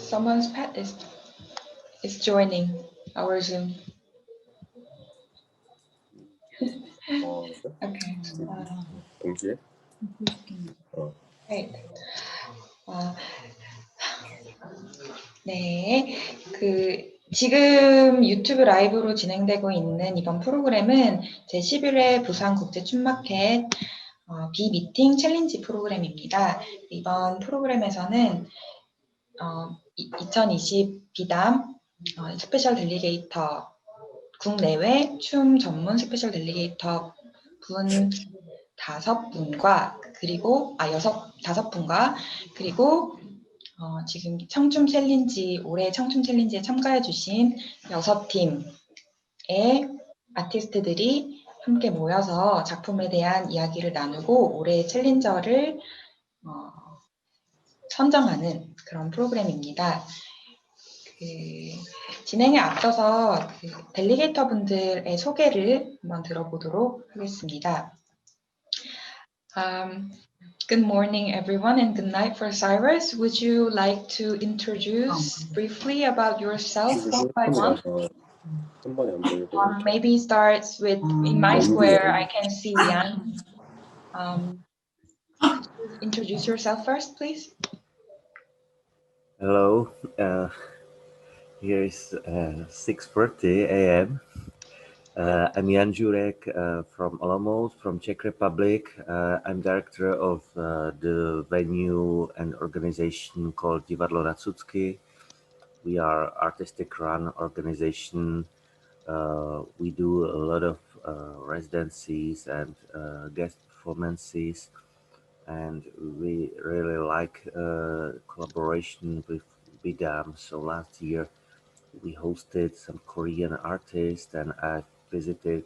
someone's pet is joining our Zoom. Okay. Great. 네, 지금 유튜브 라이브로 진행되고 있는 이번 프로그램은 제11회 부산국제춤마켓 비미팅 챌린지 프로그램입니다. 이번 프로그램에서는 2020 비담 스페셜 델리게이터 국내외 춤 전문 스페셜 델리게이터 분 5분과 그리고 5분과 그리고 지금 청춤 챌린지 올해 청춤 챌린지에 참가해 주신 6팀의 아티스트들이 함께 모여서 작품에 대한 이야기를 나누고 올해 챌린저를 선정하는 그런 프로그램입니다. 진행에 앞서서 델리게이터 분들의 소개를 한번 들어보도록 하겠습니다. Good morning, everyone, and good night for Cyrus. Would you like to introduce briefly about yourself one by one? Maybe starts with in my square. I can see Liang. Introduce yourself first, please. Hello. Here is 6:30 a.m. I'm Jan Jurek from Olomouc, from Czech Republic. I'm director of the venue and organization called Divadlo na Cucky. We are artistic run organization. We do a lot of residencies and guest performances, and we really like collaboration with BIDAM. So last year we hosted some Korean artists, and I visited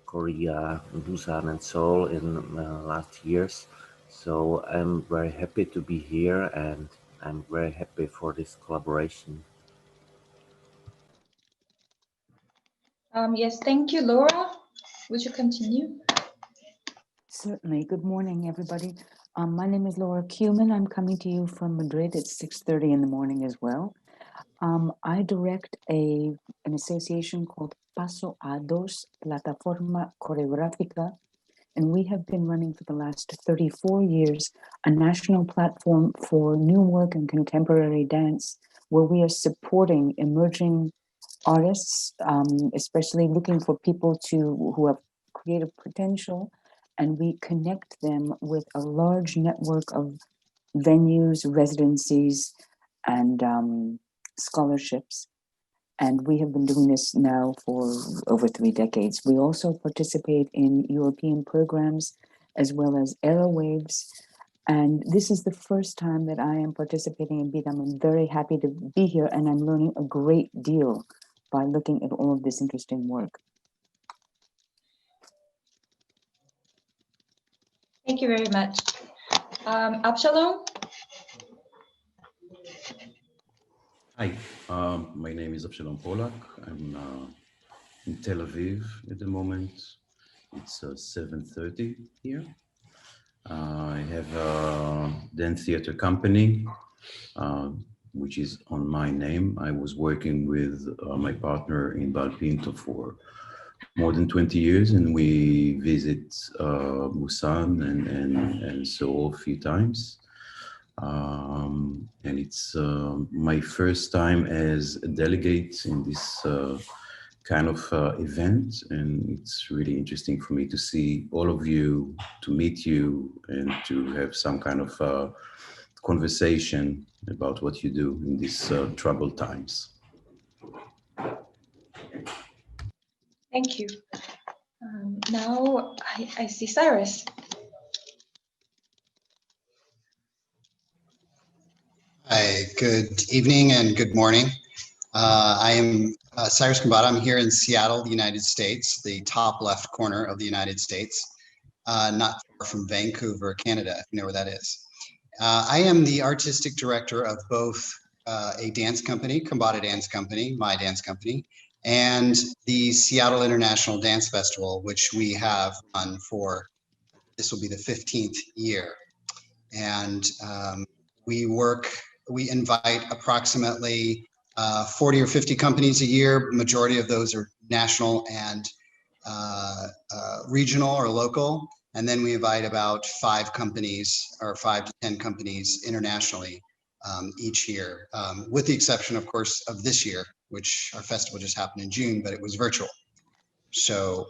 Korea, Busan and Seoul in last years. So I'm very happy to be here, and I'm very happy for this collaboration. Yes, thank you, Laura. Would you continue? Certainly. Good morning, everybody. My name is Laura Kuhlman. I'm coming to you from Madrid. It's 6:30 in the morning as well. I direct an association called Paso a Dos, Plataforma Coreográfica, and we have been running for the last 34 years a national platform for new work and contemporary dance, where we are supporting emerging artists, especially looking for people who have creative potential, and we connect them with a large network of venues, residencies, and scholarships. And we have been doing this now for over 3 decades. We also participate in European programs as well as Aerowaves. And this is the first time that I am participating in BIDAM. I'm very happy to be here, and I'm learning a great deal by looking at all of this interesting work. Thank you very much. Absalom? Hi, my name is Absalom Polak. I'm in Tel Aviv at the moment. It's 7:30 here. I have a dance theater company, which is on my name. I was working with my partner in Balpinto for more than 20 years, and we visit Busan and Seoul a few times. And it's my first time as a delegate in this kind of event, and it's really interesting for me to see all of you, to meet you, and to have some kind of conversation about what you do in these troubled times. Thank you. Now I see Cyrus. Hi, good evening and good morning. I am Cyrus Kambata. I'm here in Seattle, the United States, the top left corner of the United States, not far from Vancouver, Canada, if you know where that is. I am the artistic director of both a dance company, Kambata Dance Company, my dance company, and the Seattle International Dance Festival, which we have run for, this will be the 15th year. And we work we invite approximately 40 or 50 companies a year. Majority of those are national and regional or local. And then we invite about 5 companies or 5 to 10 companies internationally each year, with the exception, of course, of this year, which our festival just happened in June, but it was virtual. So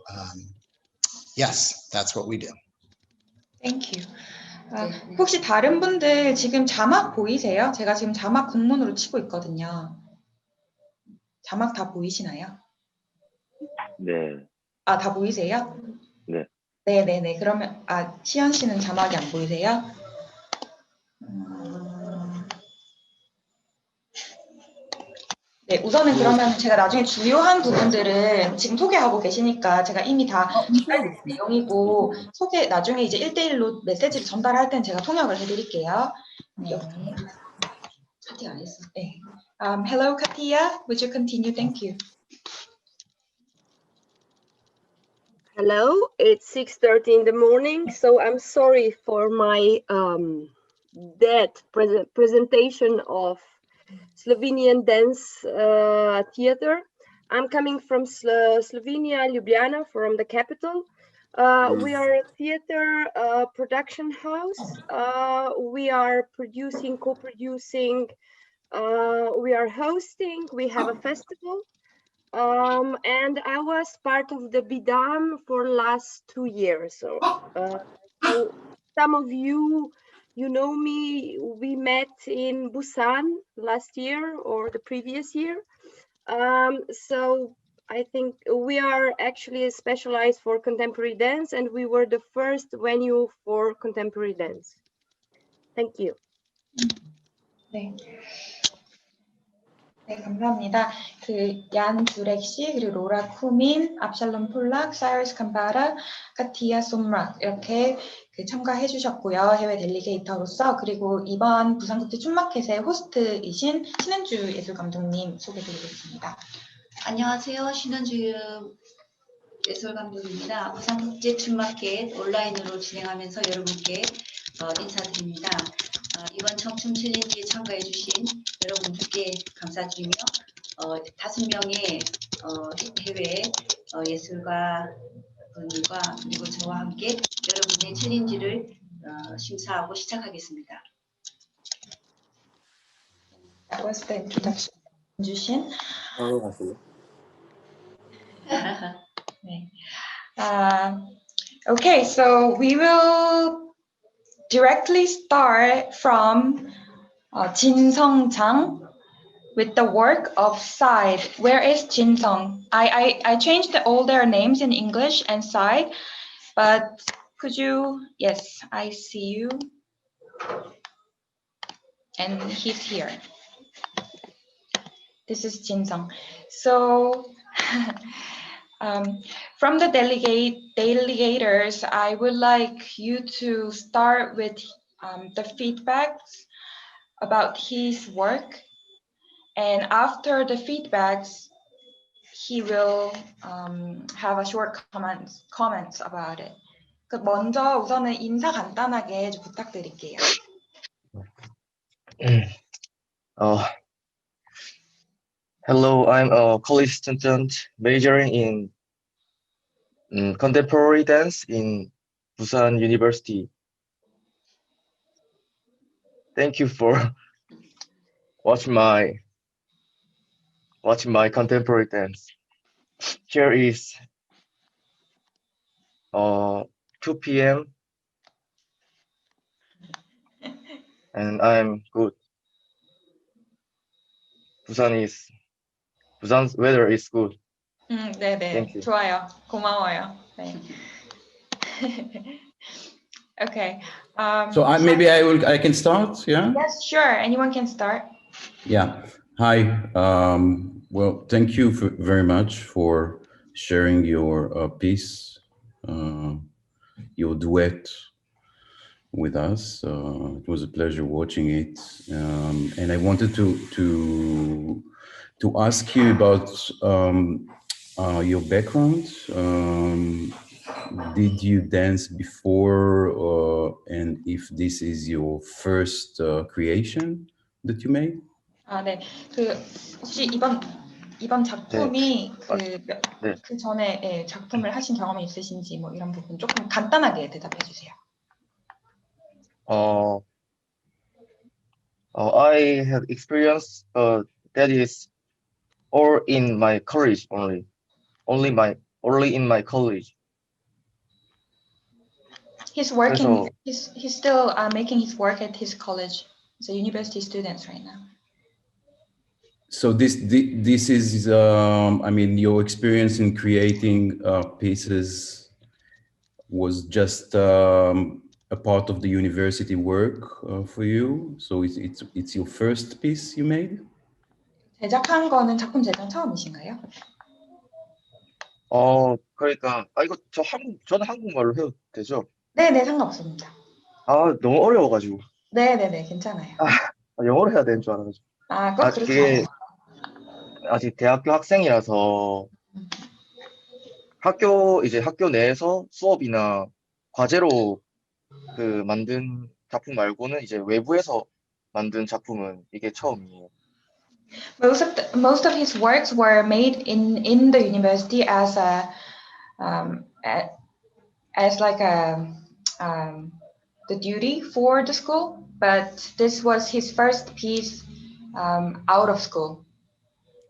yes, that's what we do. Thank you. 혹시 다른 분들 지금 자막 보이세요? 제가 지금 자막 국문으로 치고 있거든요. 자막 다 보이시나요? 네. 아, 다 보이세요? 네. 네네네. 그러면 시연 씨는 자막이 안 보이세요? 네, 우선은 그러면 제가 나중에 주요한 부분들은 지금 소개하고 계시니까 제가 이미 다 알려드린 내용이고 나중에 이제 1대1로 메시지를 전달할 때는 제가 통역을 해드릴게요. 네. 카티아 안 했어. 네. Hello, Katia. Would you continue? Thank you. Hello, it's 6:30 in the morning, so I'm sorry for my dead presentation of Slovenian dance theater. I'm coming from Slovenia, Ljubljana, from the capital. We are a theater production house. We are producing, co-producing, we are hosting, we have a festival. And I was part of the BIDAM for last 2 years. So some of you know me, we met in Busan last year or the previous year. So I think we are actually specialized for contemporary dance, and we were the first venue for contemporary dance. Thank you. 네. 네, 감사합니다. 얀 주렉 씨, 그리고 로라 쿠민, 압샬롬 폴락, 사이러스 캄바라, 카티아 솜락 이렇게 참가해 주셨고요. 해외 델리게이터로서. 그리고 이번 부산국제 춤마켓의 호스트이신 신은주 예술감독님 소개드리겠습니다. 안녕하세요. 신은주 예술감독입니다. 부산국제 춤마켓 온라인으로 진행하면서 여러분께 인사드립니다. 이번 청춤 챌린지에 참가해 주신 여러분들께 감사드리며 5명의 해외 예술가 분들과 그리고 저와 함께 여러분의 챌린지를 심사하고 시작하겠습니다. That was the introduction 주신. 네. Okay, so we will directly start from Jin Sung Jang with the work of Side. Where is Jin Sung? I changed all their names in English and Side, but could you? Yes, I see you. And he's here. This is Jin Sung. So from the delegators, I would like you to start with the feedbacks about his work, and after the feedbacks, he will have a short comments about it. 먼저 우선은 인사 간단하게 좀 부탁드릴게요. Hello, I'm a college student majoring in contemporary dance in Busan University. Thank you for watching my contemporary dance. Here is 2 p.m. and I'm good. Busan's weather is good. 네네, Thank you. 좋아요. 고마워요. 네. Okay. So I can start, yeah? Yes, sure. Anyone can start. Yeah. Hi. Well, thank you very much for sharing your piece, your duet with us. It was a pleasure watching it, and I wanted to ask you about your background. Did you dance before, and if this is your first creation, that you made? 아, 네. 그 혹시 이번 작품이 그 전에 예, 작품을 하신 경험이 있으신지 뭐 이런 부분 조금 간단하게 대답해 주세요. I have experience that is all in my college only in my college. He's working. He's still making his work at his college. He's a university student right now. So this is I mean, your experience in creating pieces was just a part of the university work for you. So it's your first piece you made? 제작한 거는 작품 제작 처음이신가요? 그러니까 이거 저는 한국말로 해도 되죠? 네, 상관없습니다. 너무 어려워가지고. 네, 괜찮아요. 영어로 해야 되는 줄 알아가지고. 꼭 그렇지 않아요. 아직 대학교 학생이라서 학교 내에서 수업이나 과제로 그 만든 작품 말고는 이제 외부에서 만든 작품은 이게 처음이에요. Most of his works were made in the university as like the duty for the school, but this was his first piece out of school.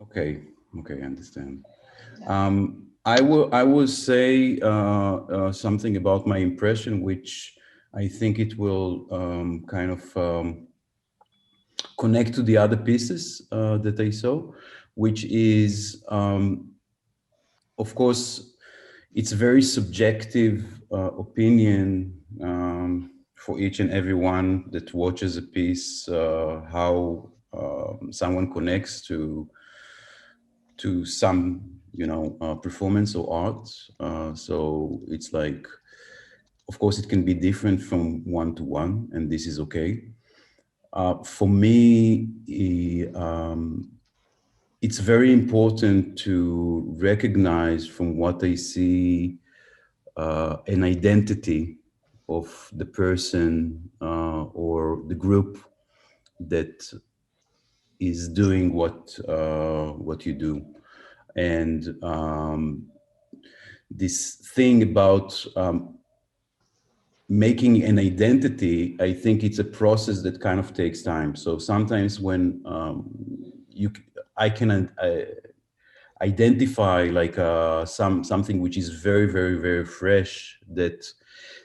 Okay, I understand. I will say something about my impression, which I think it will kind of connect to the other pieces that I saw, which is, of course, it's a very subjective opinion for each and everyone that watches a piece, how someone connects to some, performance or art. So it's like, of course, it can be different from one to one, and this is okay. For me, it's very important to recognize from what I see an identity of the person or the group that is doing what you do. And this thing about making an identity, I think it's a process that kind of takes time. So sometimes when I can identify like something which is very, very, very fresh, that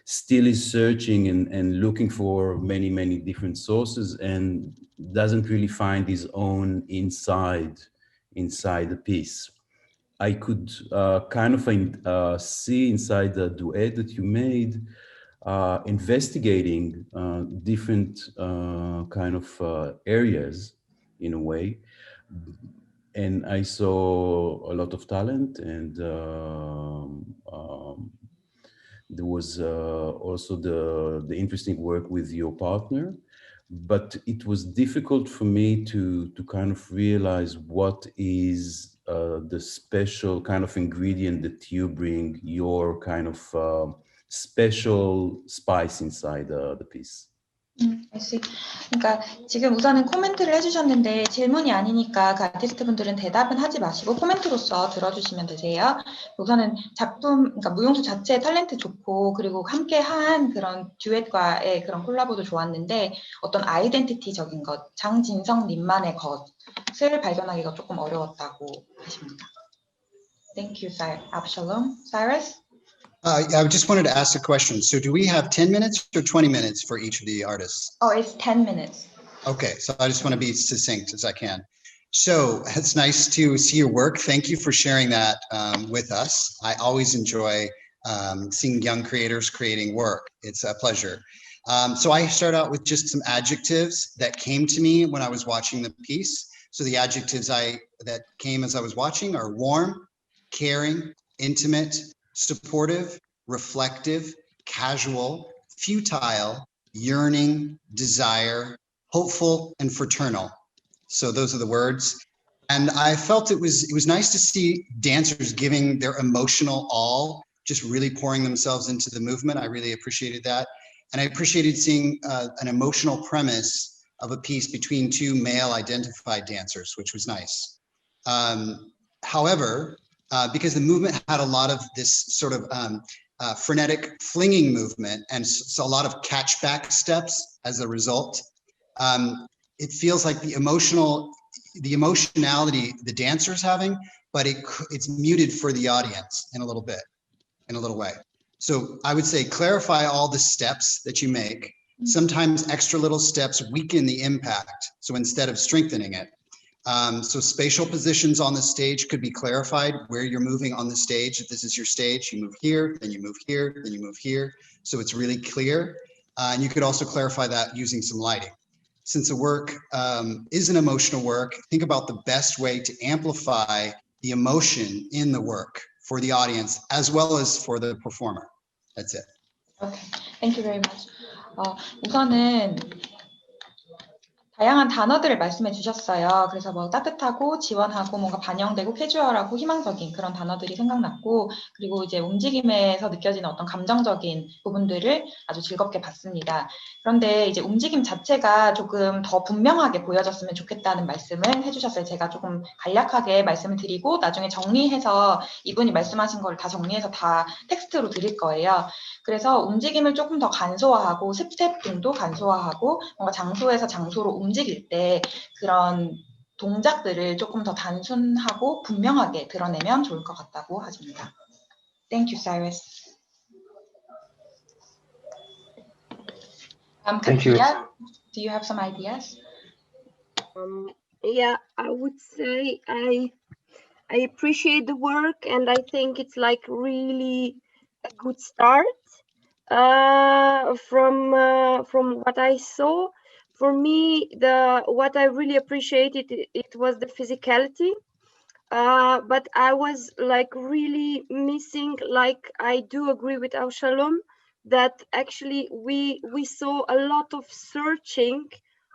still is searching and looking for many, many different sources and doesn't really find his own inside the piece. I could kind of see inside the duet that you made, investigating different kind of areas in a way. And I saw a lot of talent, and there was also the interesting work with your partner. But it was difficult for me to kind of realize what is the special kind of ingredient that you bring, your kind of special spice inside the piece. I see. 그러니까 지금 우선은 코멘트를 해주셨는데 질문이 아니니까 그 아티스트분들은 대답은 하지 마시고 코멘트로서 들어주시면 되세요. 우선은 작품, 그러니까 무용수 자체의 탤런트 좋고 그리고 함께한 그런 듀엣과의 그런 콜라보도 좋았는데 어떤 아이덴티티적인 것, 장진성님만의 것을 발견하기가 조금 어려웠다고 하십니다. Thank you, Absalom. Cyrus? I just wanted to ask a question. So do we have 10 minutes or 20 minutes for each of the artists? Oh, it's 10 minutes. Okay, so I just want to be succinct as I can. So it's nice to see your work. Thank you for sharing that with us. I always enjoy seeing young creators creating work. It's a pleasure. So I start out with just some adjectives that came to me when I was watching the piece. So the adjectives that came as I was watching are warm, caring, intimate, supportive, reflective, casual, futile, yearning, desire, hopeful, and fraternal. So those are the words. And I felt it was nice to see dancers giving their emotional all, just really pouring themselves into the movement. I really appreciated that. And I appreciated seeing an emotional premise of a piece between two male identified dancers, which was nice. However, because the movement had a lot of this sort of frenetic flinging movement and so a lot of catchback steps as a result, it feels like the emotionality the dancer's having, but it's muted for the audience in a little way. So I would say clarify all the steps that you make. Sometimes extra little steps weaken the impact. So instead of strengthening it. So spatial positions on the stage could be clarified where you're moving on the stage. If this is your stage, you move here, then you move here, then you move here. So it's really clear. And you could also clarify that using some lighting. Since the work is an emotional work, think about the best way to amplify the emotion in the work for the audience as well as for the performer. That's it. Okay, thank you very much. 우선은 다양한 단어들을 말씀해 주셨어요. 그래서 뭐 따뜻하고 지원하고 뭔가 반영되고 캐주얼하고 희망적인 그런 단어들이 생각났고, 그리고 이제 움직임에서 느껴지는 어떤 감정적인 부분들을 아주 즐겁게 봤습니다. 그런데 이제 움직임 자체가 조금 더 분명하게 보여졌으면 좋겠다는 말씀을 해주셨어요. 제가 조금 간략하게 말씀을 드리고 나중에 정리해서 이분이 말씀하신 걸 다 정리해서 다 텍스트로 드릴 거예요. 그래서 움직임을 조금 더 간소화하고 스텝 등도 간소화하고 뭔가 장소에서 장소로 움직일 때 그런 동작들을 조금 더 단순하고 분명하게 드러내면 좋을 것 같다고 하십니다. Thank you, Cyrus. Thank you. Katia, do you have some ideas? Yeah, I would say I appreciate the work, and I think it's like really a good start. From what I saw, for me, what I really appreciated it was the physicality, but I was like really missing. Like I do agree with Avshalom that actually we saw a lot of searching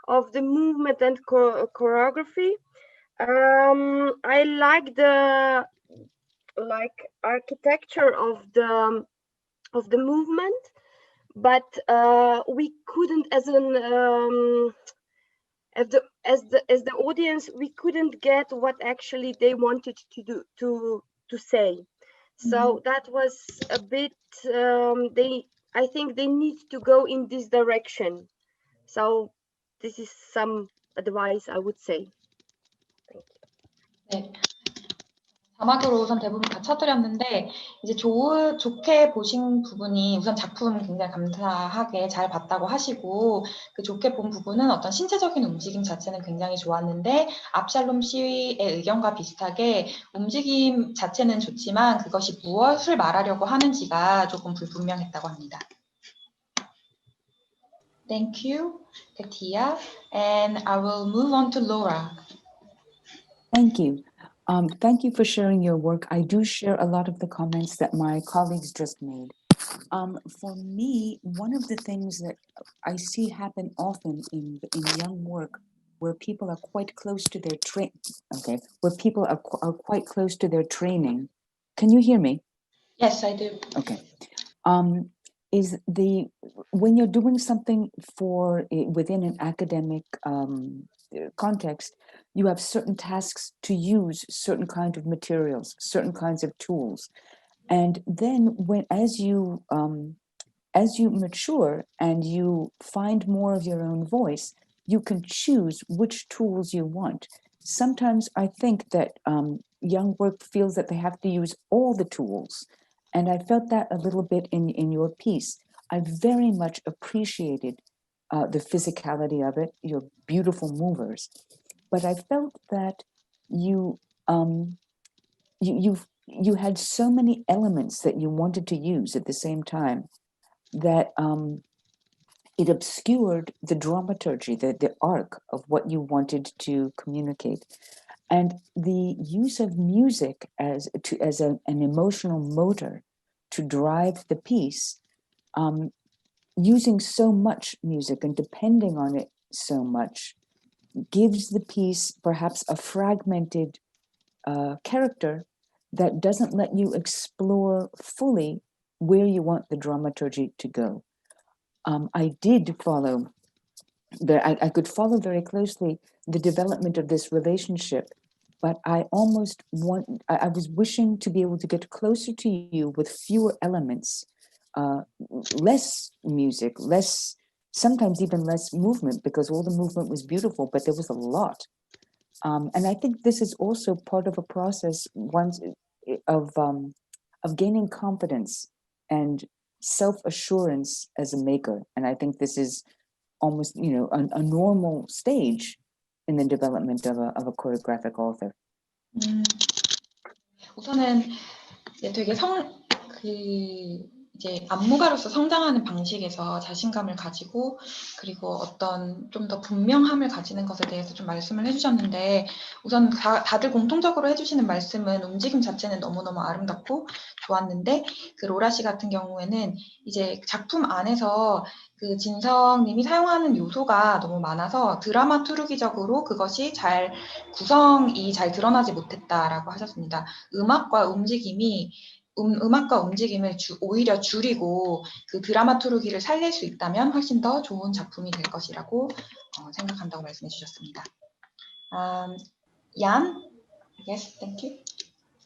of the movement and choreography. I like the architecture of the movement, but we couldn't, as the audience, we couldn't get what actually they wanted to do to say. So that was a bit. I think they need to go in this direction. So this is some advice I would say. Thank you. 네. 자막으로 우선 대부분 다 쳐드렸는데 이제 좋게 보신 부분이 우선 작품 굉장히 감사하게 잘 봤다고 하시고 그 좋게 본 부분은 어떤 신체적인 움직임 자체는 굉장히 좋았는데 압샬롬 씨의 의견과 비슷하게 움직임 자체는 좋지만 그것이 무엇을 말하려고 하는지가 조금 불분명했다고 합니다. Thank you, Katia, and I will move on to Laura. Thank you. Thank you for sharing your work. I do share a lot of the comments that my colleagues just made. For me, one of the things that I see happen often in young work, where people are quite close to their where people are quite close to their training. Can you hear me? Yes, I do. Okay. Is when you're doing something within an academic context, you have certain tasks to use certain kind of materials, certain kinds of tools, and then as you mature and you find more of your own voice, you can choose which tools you want. Sometimes I think that young work feels that they have to use all the tools. And I felt that a little bit in your piece. I very much appreciated the physicality of it, your beautiful movers. But I felt that you had so many elements that you wanted to use at the same time that it obscured the dramaturgy, the arc of what you wanted to communicate. And the use of music as an emotional motor to drive the piece, using so much music and depending on it so much, gives the piece perhaps a fragmented character that doesn't let you explore fully where you want the dramaturgy to go. I did follow I could follow very closely the development of this relationship, but I was wishing to be able to get closer to you with fewer elements, less music, sometimes even less movement, because all the movement was beautiful, but there was a lot. And I think this is also part of a process of gaining confidence and self-assurance as a maker. And I think this is almost, a normal stage in the development of a choreographic author. 우선은 되게 이제 안무가로서 성장하는 방식에서 자신감을 가지고 그리고 어떤 좀 더 분명함을 가지는 것에 대해서 좀 말씀을 해주셨는데 우선 다들 공통적으로 해주시는 말씀은 움직임 자체는 너무너무 아름답고 좋았는데 그 로라 씨 같은 경우에는 이제 작품 안에서 그 진성님이 사용하는 요소가 너무 많아서 드라마투르기적으로 그것이 구성이 잘 드러나지 못했다라고 하셨습니다. 음악과 움직임을 오히려 줄이고 그 드라마투르기를 살릴 수 있다면 훨씬 더 좋은 작품이 될 것이라고 생각한다고 말씀해 주셨습니다. Jan, yes, thank you.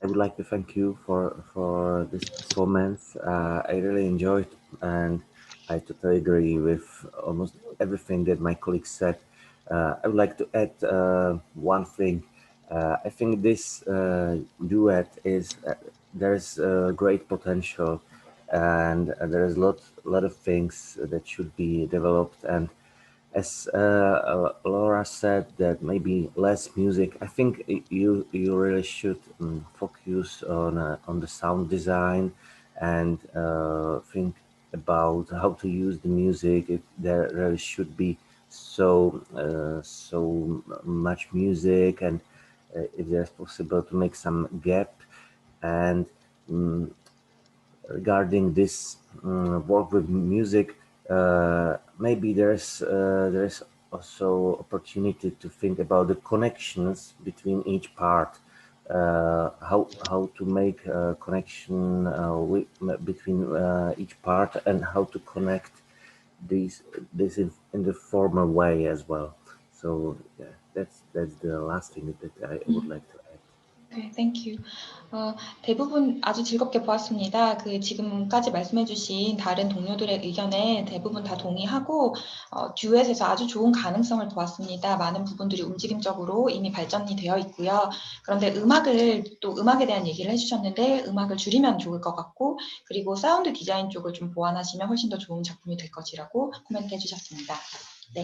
I would like to thank you for this performance. I really enjoyed, and I totally agree with almost everything that my colleagues said. I would like to add one thing. I think this duet there's great potential, and there's a lot of things that should be developed. And as Laura said, that maybe less music. I think you really should focus on the sound design and think about how to use the music. There really should be so much music, and if there's possible to make some gap. And regarding this work with music, maybe there's also opportunity to think about the connections between each part, how to make a connection between each part, and how to connect this in the formal way as well. So yeah, that's the last thing that I would like to add. Okay, thank you. 대부분 아주 즐겁게 보았습니다. 지금까지 말씀해주신 다른 동료들의 의견에 대부분 다 동의하고 듀엣에서 아주 좋은 가능성을 보았습니다. 많은 부분들이 움직임적으로 이미 발전이 되어 있고요. 그런데 음악에 대한 얘기를 해주셨는데 음악을 줄이면 좋을 것 같고 그리고 사운드 디자인 쪽을 좀 보완하시면 훨씬 더 좋은 작품이 될 것이라고 코멘트 해주셨습니다. 네,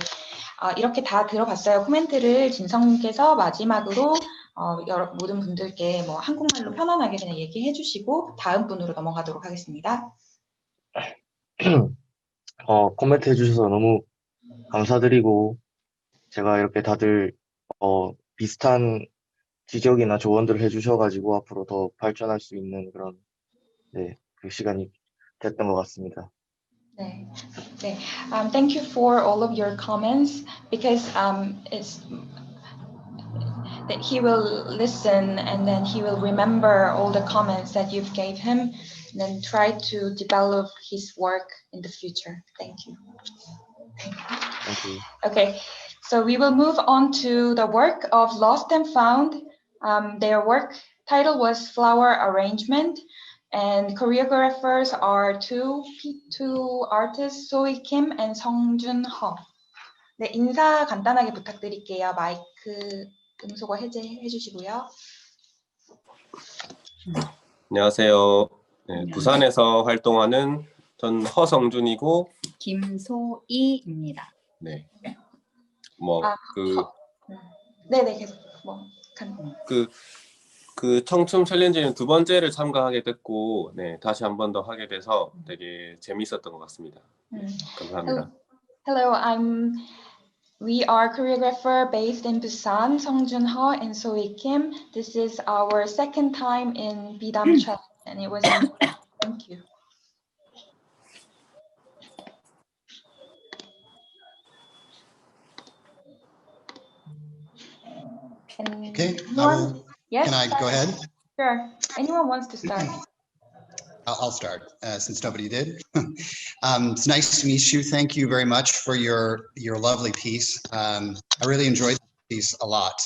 이렇게 다 들어봤어요. 코멘트를 진성님께서 마지막으로 모든 분들께 한국말로 편안하게 그냥 얘기해 주시고 다음 분으로 넘어가도록 하겠습니다. 코멘트 해주셔서 너무 감사드리고 제가 이렇게 다들 비슷한 지적이나 조언들을 해주셔가지고 앞으로 더 발전할 수 있는 그런 그 시간이 됐던 것 같습니다. 네. Thank you for all of your comments because it's that he will listen and then he will remember all the comments that you've gave him and then try to develop his work in the future. Thank you. Thank you. Okay, so we will move on to the work of Lost and Found. Their work title was Flower Arrangement, and choreographers are two artists, Sohee Kim and Seongjun Ho. 네, 인사 간단하게 부탁드릴게요. 마이크 음소거 해제해 주시고요. 안녕하세요. 네, 부산에서 활동하는 전 허성준이고 김소희입니다. 네. 네네 계속 그 청춤 챌린지는 두 번째를 참가하게 됐고, 네, 다시 한 번 더 하게 돼서 되게 재밌었던 것 같습니다. 감사합니다. Hello, we are choreographer based in Busan, Seongjun Ho and Sohee Kim. This is our second time in BIDAM challenge, and it was amazing. Thank you. Okay. Yes, can I go ahead? Sure. Anyone wants to start? I'll start since nobody did. It's nice to meet you. Thank you very much for your lovely piece. I really enjoyed the piece a lot.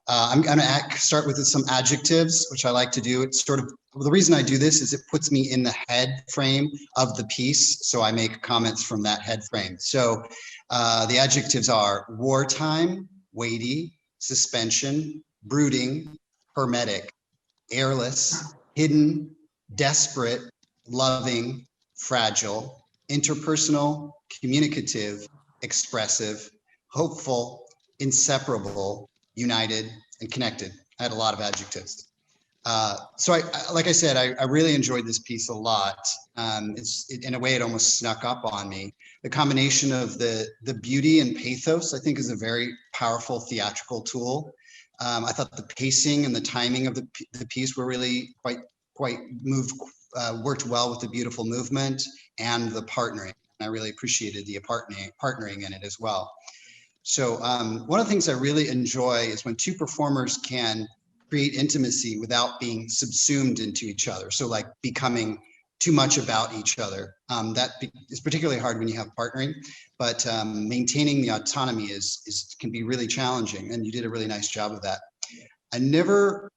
I'm going to start with some adjectives, which I like to do. It's sort of, the reason I do this is it puts me in the head frame of the piece, so I make comments from that head frame. So the adjectives are wartime, weighty, suspension, brooding, hermetic, airless, hidden, desperate, loving, fragile, interpersonal, communicative, expressive, hopeful, inseparable, united, and connected. I had a lot of adjectives. So like I said, I really enjoyed this piece a lot. In a way, it almost snuck up on me. The combination of the beauty and pathos, I think, is a very powerful theatrical tool. I thought the pacing and the timing of the piece were really quite worked well with the beautiful movement and the partnering. I really appreciated the partnering in it as well. So one of the things I really enjoy is when two performers can create intimacy without being subsumed into each other. So like becoming too much about each other. That is particularly hard when you have partnering, but maintaining the autonomy can be really challenging, and you did a really nice job of that. I never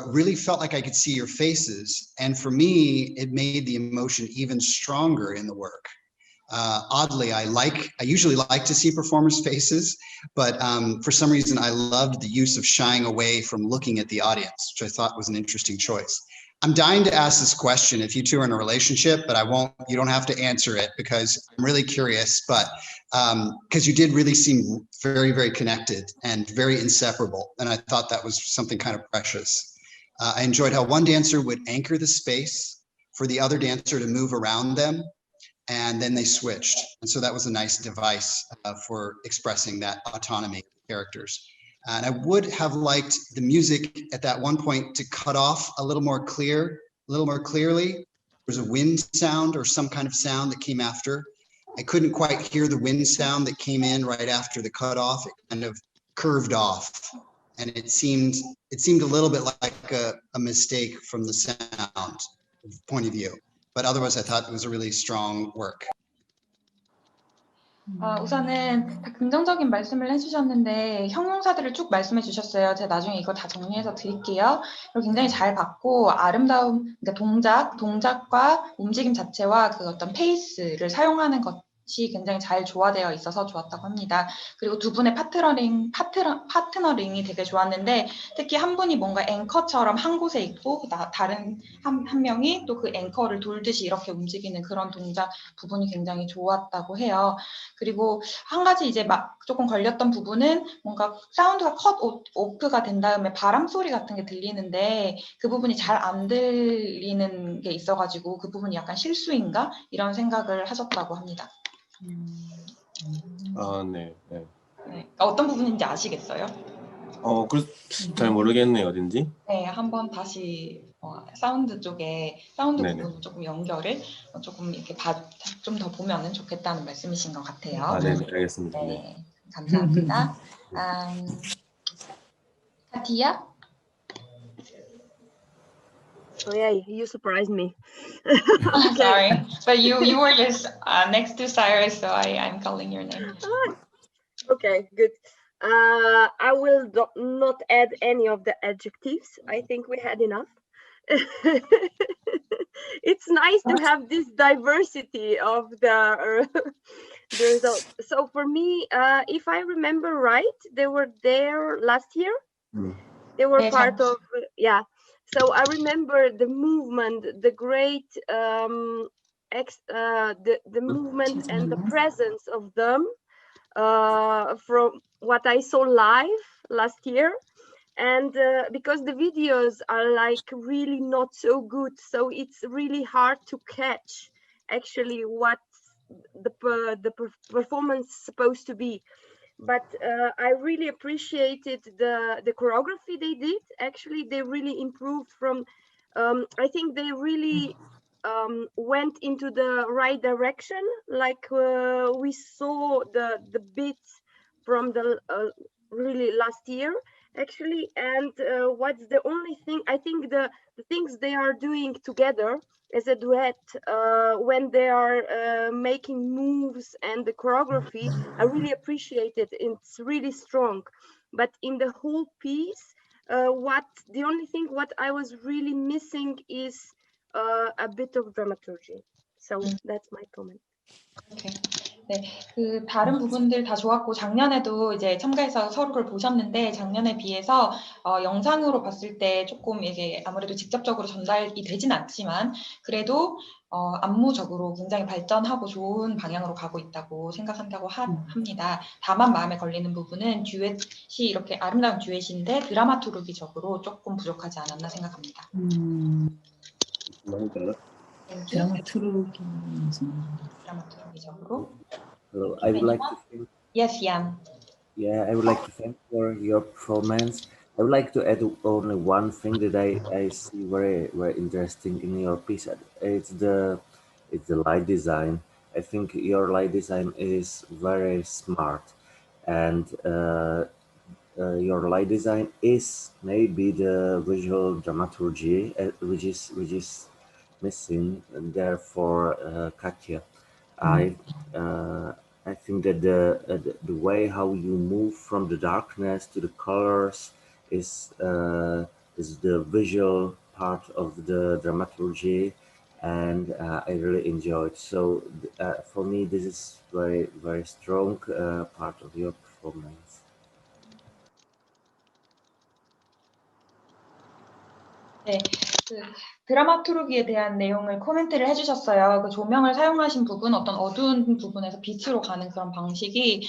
really felt like I could see your faces, and for me, it made the emotion even stronger in the work. Oddly, I usually like to see performers' faces, but for some reason, I loved the use of shying away from looking at the audience, which I thought was an interesting choice. I'm dying to ask this question if you two are in a relationship, but I won't, you don't have to answer it because I'm really curious, but because you did really seem very, very connected and very inseparable. And I thought that was something kind of precious. I enjoyed how one dancer would anchor the space for the other dancer to move around them, and then they switched. And so that was a nice device for expressing that autonomy of the characters. And I would have liked the music at that one point to cut off a little more clearly. There was a wind sound or some kind of sound that came after. I couldn't quite hear the wind sound that came in right after the cutoff. It kind of curved off, and it seemed a little bit like a mistake from the sound point of view. But otherwise, I thought it was a really strong work. 우선은 다 긍정적인 말씀을 해주셨는데 형용사들을 쭉 말씀해 주셨어요. 제가 나중에 이거 다 정리해서 드릴게요. 그리고 굉장히 잘 봤고 아름다움, 그러니까 동작과 움직임 자체와 그 어떤 페이스를 사용하는 것이 굉장히 잘 조화되어 있어서 좋았다고 합니다. 그리고 두 분의 파트너링이 되게 좋았는데 특히 한 분이 뭔가 앵커처럼 한 곳에 있고 다른 한 명이 또 그 앵커를 돌듯이 이렇게 움직이는 그런 동작 부분이 굉장히 좋았다고 해요. 그리고 한 가지 이제 막 조금 걸렸던 부분은 뭔가 사운드가 컷 오프가 된 다음에 바람 소리 같은 게 들리는데 그 부분이 잘 안 들리는 게 있어가지고 그 부분이 약간 실수인가 이런 생각을 하셨다고 합니다. 네. 네, 어떤 부분인지 아시겠어요? 잘 모르겠네요, 어딘지. 네, 한번 다시 사운드 쪽에 사운드 네네. 부분 조금 연결을 조금 이렇게 좀 더 보면은 좋겠다는 말씀이신 것 같아요. 네, 알겠습니다. 네, 감사합니다. 카티야? Oh yeah, you surprised me. Okay. Sorry, but you were just next to Cyrus, so I'm calling your name. Okay, good. I will not add any of the adjectives. I think we had enough. It's nice to have this diversity of the results. So for me, if I remember right, they were there last year. They were part of, yeah. So I remember the movement, the great the movement and the presence of them from what I saw live last year. And because the videos are like really not so good, so it's really hard to catch actually what the performance is supposed to be. But I really appreciated the choreography they did. Actually, they really improved from, I think they really went into the right direction. Like we saw the beats from the really last year, actually. And what's the only thing, I think the things they are doing together as a duet when they are making moves and the choreography. I really appreciate it. It's really strong. But in the whole piece, the only thing what I was really missing is a bit of dramaturgy. So that's my comment. Okay. 네, 그 다른 부분들 다 좋았고 작년에도 이제 참가해서 서로를 보셨는데 작년에 비해서 영상으로 봤을 때 조금 이게 아무래도 직접적으로 전달이 되진 않지만 그래도 안무적으로 굉장히 발전하고 좋은 방향으로 가고 있다고 생각한다고 합니다. 다만 마음에 걸리는 부분은 듀엣이 이렇게 아름다운 듀엣인데 드라마투르기적으로 조금 부족하지 않았나 생각합니다. 드라마투르기적으로. Hello, I would like to thank. Yes, Jan. Yeah, I would like to thank for your performance. I would like to add only one thing that I see very interesting in your piece. It's the light design. I think your light design is very smart, and your light design is maybe the visual dramaturgy which is missing there for Katya. I think that the way how you move from the darkness to the colors is the visual part of the dramaturgy, and I really enjoyed. So for me, this is very strong part of your performance. 네, 그 드라마투르기에 대한 내용을 코멘트를 해주셨어요. 그 조명을 사용하신 부분, 어떤 어두운 부분에서 빛으로 가는 그런 방식이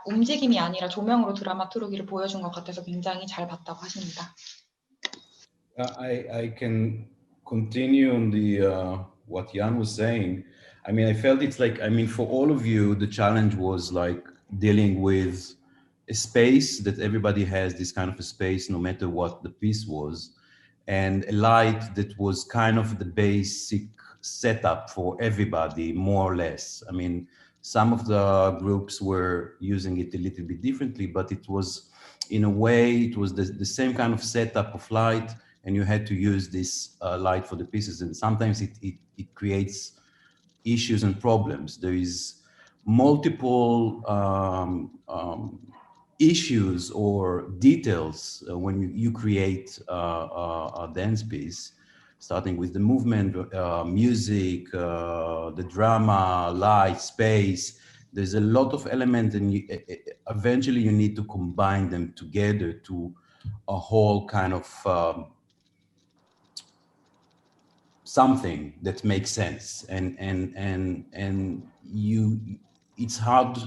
움직임이 아니라 조명으로 드라마투르기를 보여준 것 같아서 굉장히 잘 봤다고 하십니다. I can continue on the what Jan was saying. I mean, I felt it's like, I mean, for all of you, the challenge was like dealing with a space that everybody has this kind of a space, no matter what the piece was, and a light that was kind of the basic setup for everybody, more or less. I mean, some of the groups were using it a little bit differently, but it was, in a way, it was the same kind of setup of light, and you had to use this light for the pieces. And sometimes it creates issues and problems. There is multiple issues or details when you create a dance piece, starting with the movement, music, the drama, light, space. There's a lot of elements, and eventually you need to combine them together to a whole kind of something that makes sense. And it's hard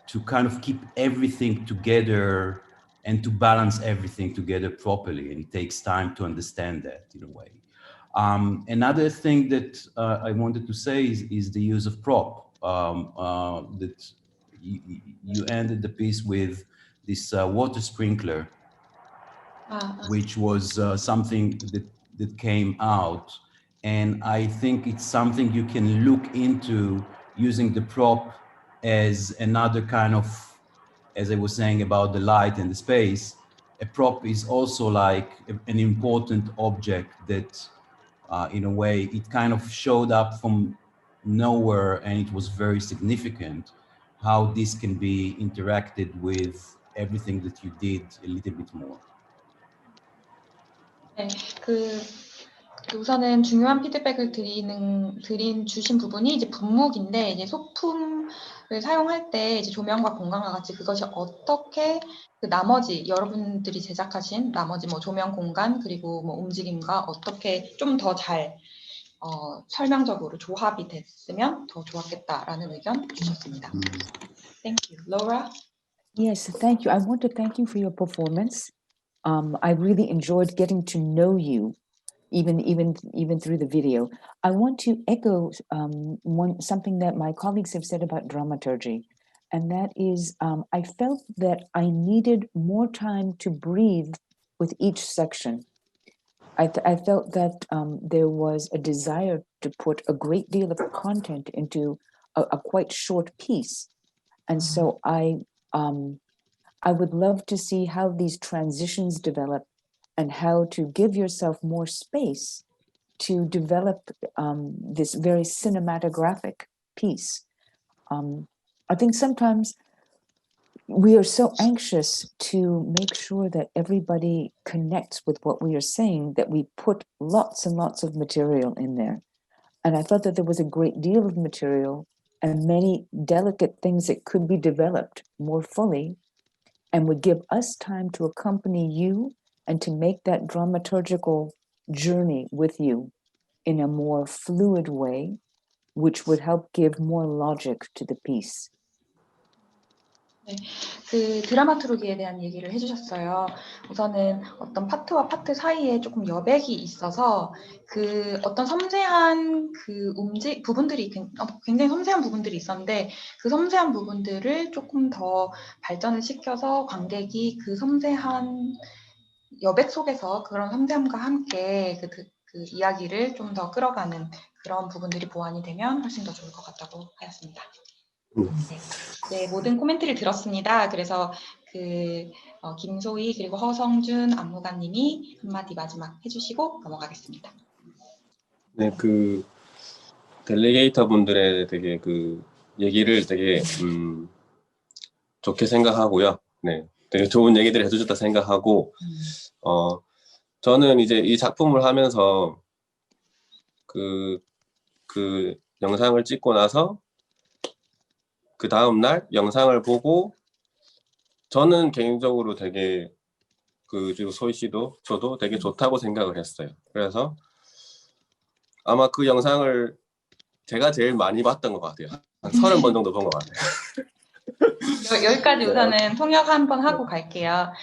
to kind of keep everything together and to balance everything together properly. And it takes time to understand that in a way. Another thing that I wanted to say is the use of prop. That you ended the piece with this water sprinkler, which was something that came out. And I think it's something you can look into, using the prop as another kind of, as I was saying about the light and the space. A prop is also like an important object that in a way it kind of showed up from nowhere, and it was very significant how this can be interacted with everything that you did a little bit more. 네, 우선은 중요한 피드백을 주신 부분이 이제 분무기인데, 이제 소품을 사용할 때 이제 조명과 공간과 같이 그것이 어떻게 그 나머지 여러분들이 제작하신 나머지 뭐 조명 공간 그리고 뭐 움직임과 어떻게 좀 더 잘 설명적으로 조합이 됐으면 더 좋았겠다라는 의견 주셨습니다. Thank you. Laura? Yes, thank you. I want to thank you for your performance. I really enjoyed getting to know you, even through the video. I want to echo something that my colleagues have said about dramaturgy, and that is I felt that I needed more time to breathe with each section. I felt that there was a desire to put a great deal of content into a quite short piece, and so I would love to see how these transitions develop and how to give yourself more space to develop this very cinematographic piece. I think sometimes we are so anxious to make sure that everybody connects with what we are saying that we put lots and lots of material in there. And I thought that there was a great deal of material and many delicate things that could be developed more fully and would give us time to accompany you and to make that dramaturgical journey with you in a more fluid way, which would help give more logic to the piece. 네, 그 드라마투르기에 대한 얘기를 해주셨어요. 우선은 어떤 파트와 파트 사이에 조금 여백이 있어서 그 어떤 섬세한 그 부분들이 굉장히 섬세한 부분들이 있었는데 그 섬세한 부분들을 조금 더 발전을 시켜서 관객이 그 섬세한 여백 속에서 그런 섬세함과 함께 그 이야기를 좀 더 끌어가는 그런 부분들이 보완이 되면 훨씬 더 좋을 것 같다고 하였습니다. 네, 모든 코멘트를 들었습니다. 그래서 김소희 그리고 허성준 안무가님이 한마디 마지막 해주시고 넘어가겠습니다. 네, 그 델리게이터 분들의 되게 그 얘기를 되게 좋게 생각하고요. 네, 되게 좋은 얘기들을 해주셨다 생각하고 저는 이제 이 작품을 하면서 그 영상을 찍고 나서 그 다음 날 영상을 보고 저는 개인적으로 되게 그리고 소희 씨도 저도 되게 좋다고 생각을 했어요. 그래서 아마 그 영상을 제가 제일 많이 봤던 것 같아요. 한 30번 정도 본 것 같아요. 여기까지 우선은 통역 한번 하고 갈게요.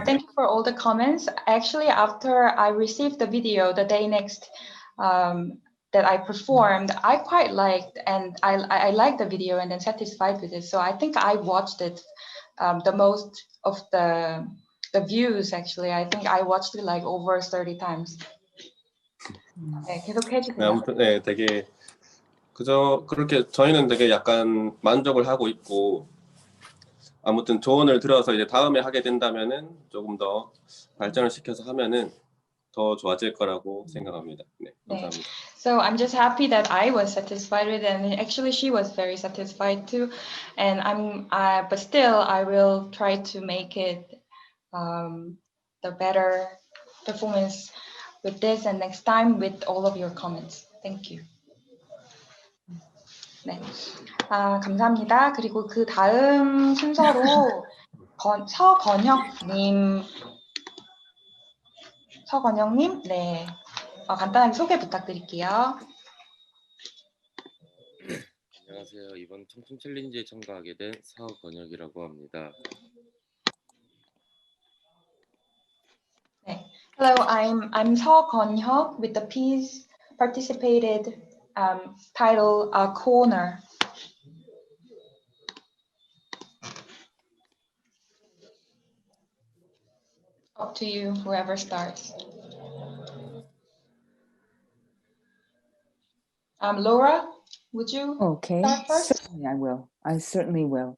Thank you for all the comments. Actually, after I received the video the day next that I performed, I quite liked and I liked the video and then satisfied with it. So I think I watched it the most of the views. Actually, I think I watched it like over 30 times. 네, 계속 해주세요. 네, 아무튼 네, 되게 그렇게 저희는 되게 약간 만족을 하고 있고 아무튼 조언을 들어서 이제 다음에 하게 된다면은 조금 더 발전을 시켜서 하면은 더 좋아질 거라고 생각합니다. 네, 감사합니다. So I'm just happy that I was satisfied with it, and actually she was very satisfied too. And but still I will try to make it the better performance with this and next time with all of your comments. Thank you. 네, 감사합니다. 그리고 그 다음 순서로 서건영님, 네, 간단하게 소개 부탁드릴게요. 안녕하세요. 이번 청춘 챌린지에 참가하게 된 서건혁이라고 합니다. 네, hello, I'm 서건혁 with the piece participated title Corner. Up to you, whoever starts. Laura, would you start first? Certainly I will. I certainly will.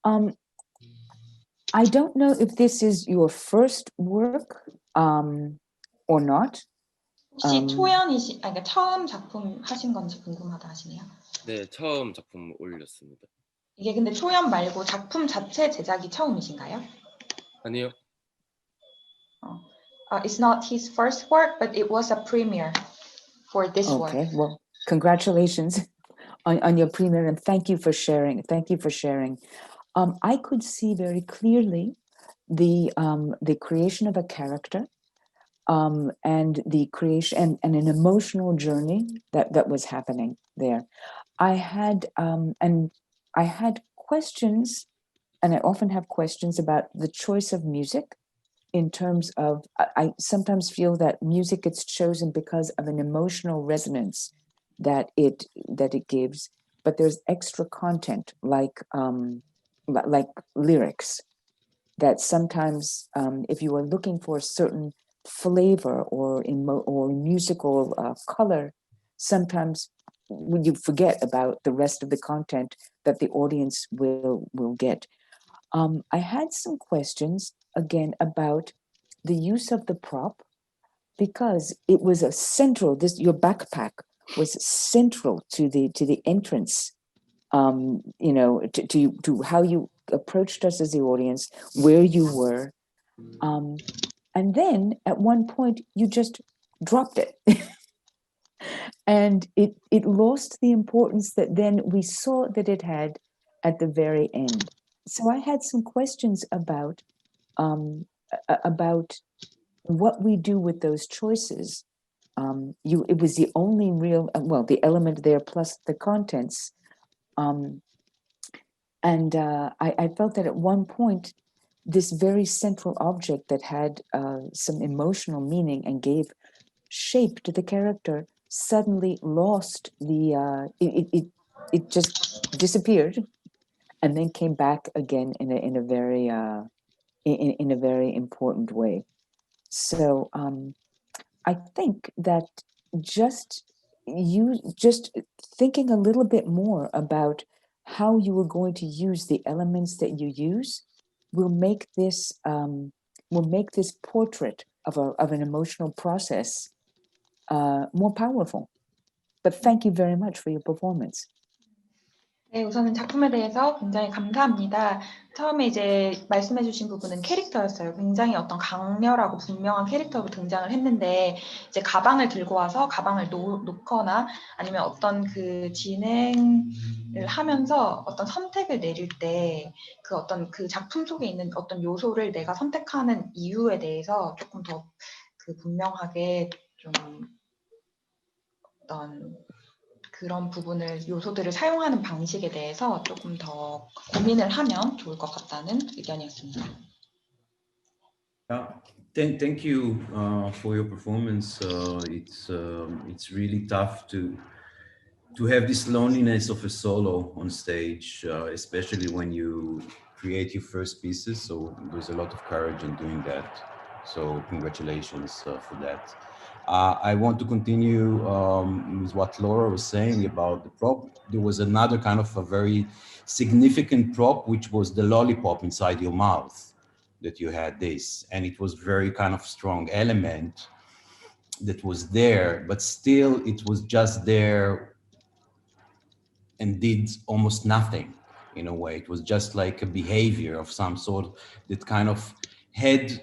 I don't know if this is your first work or not. 혹시 그러니까 처음 작품 하신 건지 궁금하다 하시네요. 네, 처음 작품 올렸습니다. 이게 근데 초연 말고 작품 자체 제작이 처음이신가요? 아니요. It's not his first work, but it was a premiere for this work. Okay, well, congratulations on your premiere, and thank you for sharing. Thank you for sharing. I could see very clearly the creation of a character, and the creation and an emotional journey that was happening there. I had questions, and I often have questions about the choice of music. In terms of, I sometimes feel that music gets chosen because of an emotional resonance that it gives, but there's extra content like lyrics that sometimes, if you are looking for a certain flavor or musical color, sometimes you forget about the rest of the content that the audience will get. I had some questions again about the use of the prop, because it was a central, your backpack was central to the entrance, you know, to how you approached us as the audience, where you were. And then at one point you just dropped it. And it lost the importance that then we saw that it had at the very end. So I had some questions about what we do with those choices. It was the only real, well, the element there plus the contents. And I felt that at one point, this very central object that had some emotional meaning and gave shape to the character suddenly lost the, it just disappeared and then came back again in a very important way. So I think that just thinking a little bit more about how you are going to use the elements that you use will make this portrait of an emotional process more powerful. But thank you very much for your performance. 네, 우선은 작품에 대해서 굉장히 감사합니다. 처음에 이제 말씀해주신 부분은 캐릭터였어요. 굉장히 어떤 강렬하고 분명한 캐릭터로 등장을 했는데, 이제 가방을 들고 와서 가방을 놓거나 아니면 어떤 그 진행을 하면서 어떤 선택을 내릴 때 그 어떤 그 작품 속에 있는 어떤 요소를 내가 선택하는 이유에 대해서 조금 더 그 분명하게 좀 어떤 그런 부분을 요소들을 사용하는 방식에 대해서 조금 더 고민을 하면 좋을 것 같다는 의견이었습니다. Thank you for your performance. It's really tough to have this loneliness of a solo on stage, especially when you create your first pieces. So there's a lot of courage in doing that. So congratulations for that. I want to continue with what Laura was saying about the prop. There was another kind of a very significant prop, which was the lollipop inside your mouth, that you had this. And it was very kind of strong element that was there, but still it was just there and did almost nothing in a way. It was just like a behavior of some sort that kind of had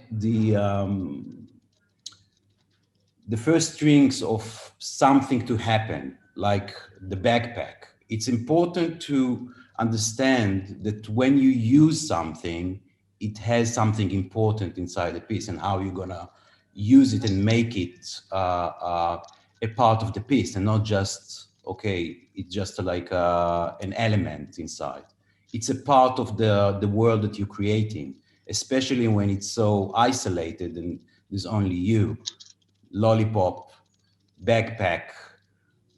the first strings of something to happen, like the backpack. It's important to understand that when you use something, it has something important inside the piece and how you're gonna use it and make it a part of the piece and not just, okay, it's just like an element inside. It's a part of the world that you're creating, especially when it's so isolated and there's only you. Lollipop, backpack,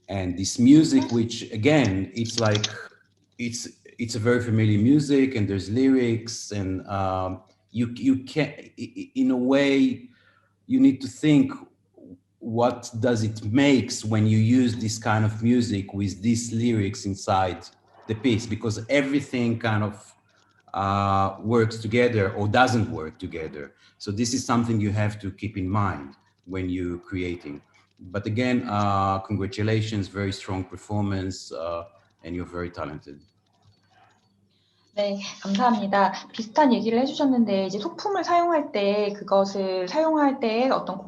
and this music, which again, it's like, it's a very familiar music and there's lyrics and you can, in a way, you need to think what does it makes when you use this kind of music with these lyrics inside the piece, because everything kind of works together or doesn't work together. So this is something you have to keep in mind when you're creating. But again, congratulations, very strong performance, and you're very talented. 네, 감사합니다. 비슷한 얘기를 해주셨는데 이제 소품을 사용할 때 그것을 사용할 때 어떤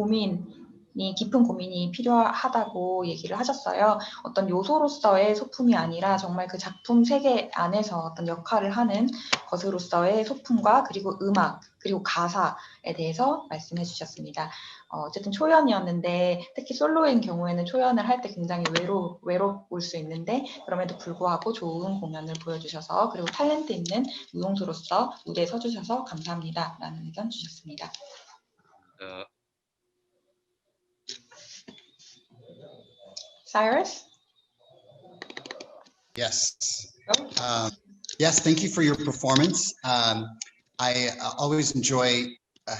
깊은 고민이 필요하다고 얘기를 하셨어요. 어떤 요소로서의 소품이 아니라 정말 그 작품 세계 안에서 어떤 역할을 하는 것으로서의 소품과 그리고 음악, 그리고 가사에 대해서 말씀해 주셨습니다. 어쨌든 초연이었는데 특히 솔로인 경우에는 초연을 할 때 굉장히 외로울 수 있는데 그럼에도 불구하고 좋은 공연을 보여주셔서 그리고 탤런트 있는 무용수로서 무대에 서주셔서 감사합니다. 라는 의견 주셨습니다. Cyrus? Yes. Yes, thank you for your performance. I always enjoy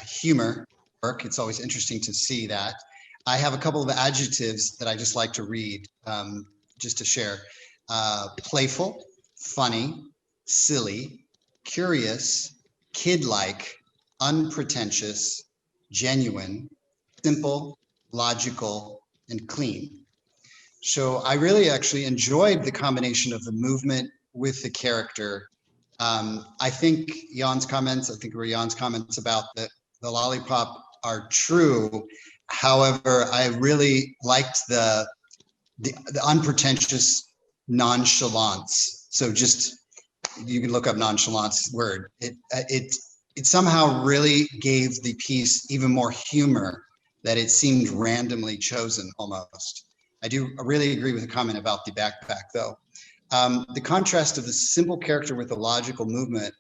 humor work. It's always interesting to see that. I have a couple of adjectives that I just like to read, just to share. Playful, funny, silly, curious, kid-like, unpretentious, genuine, simple, logical, and clean. So I really actually enjoyed the combination of the movement with the character. I think Jan's comments about the lollipop are true. However, I really liked the unpretentious nonchalance. So just, you can look up nonchalance word. It somehow really gave the piece even more humor, that it seemed randomly chosen almost. I really agree with the comment about the backpack though. The contrast of the simple character with the logical movement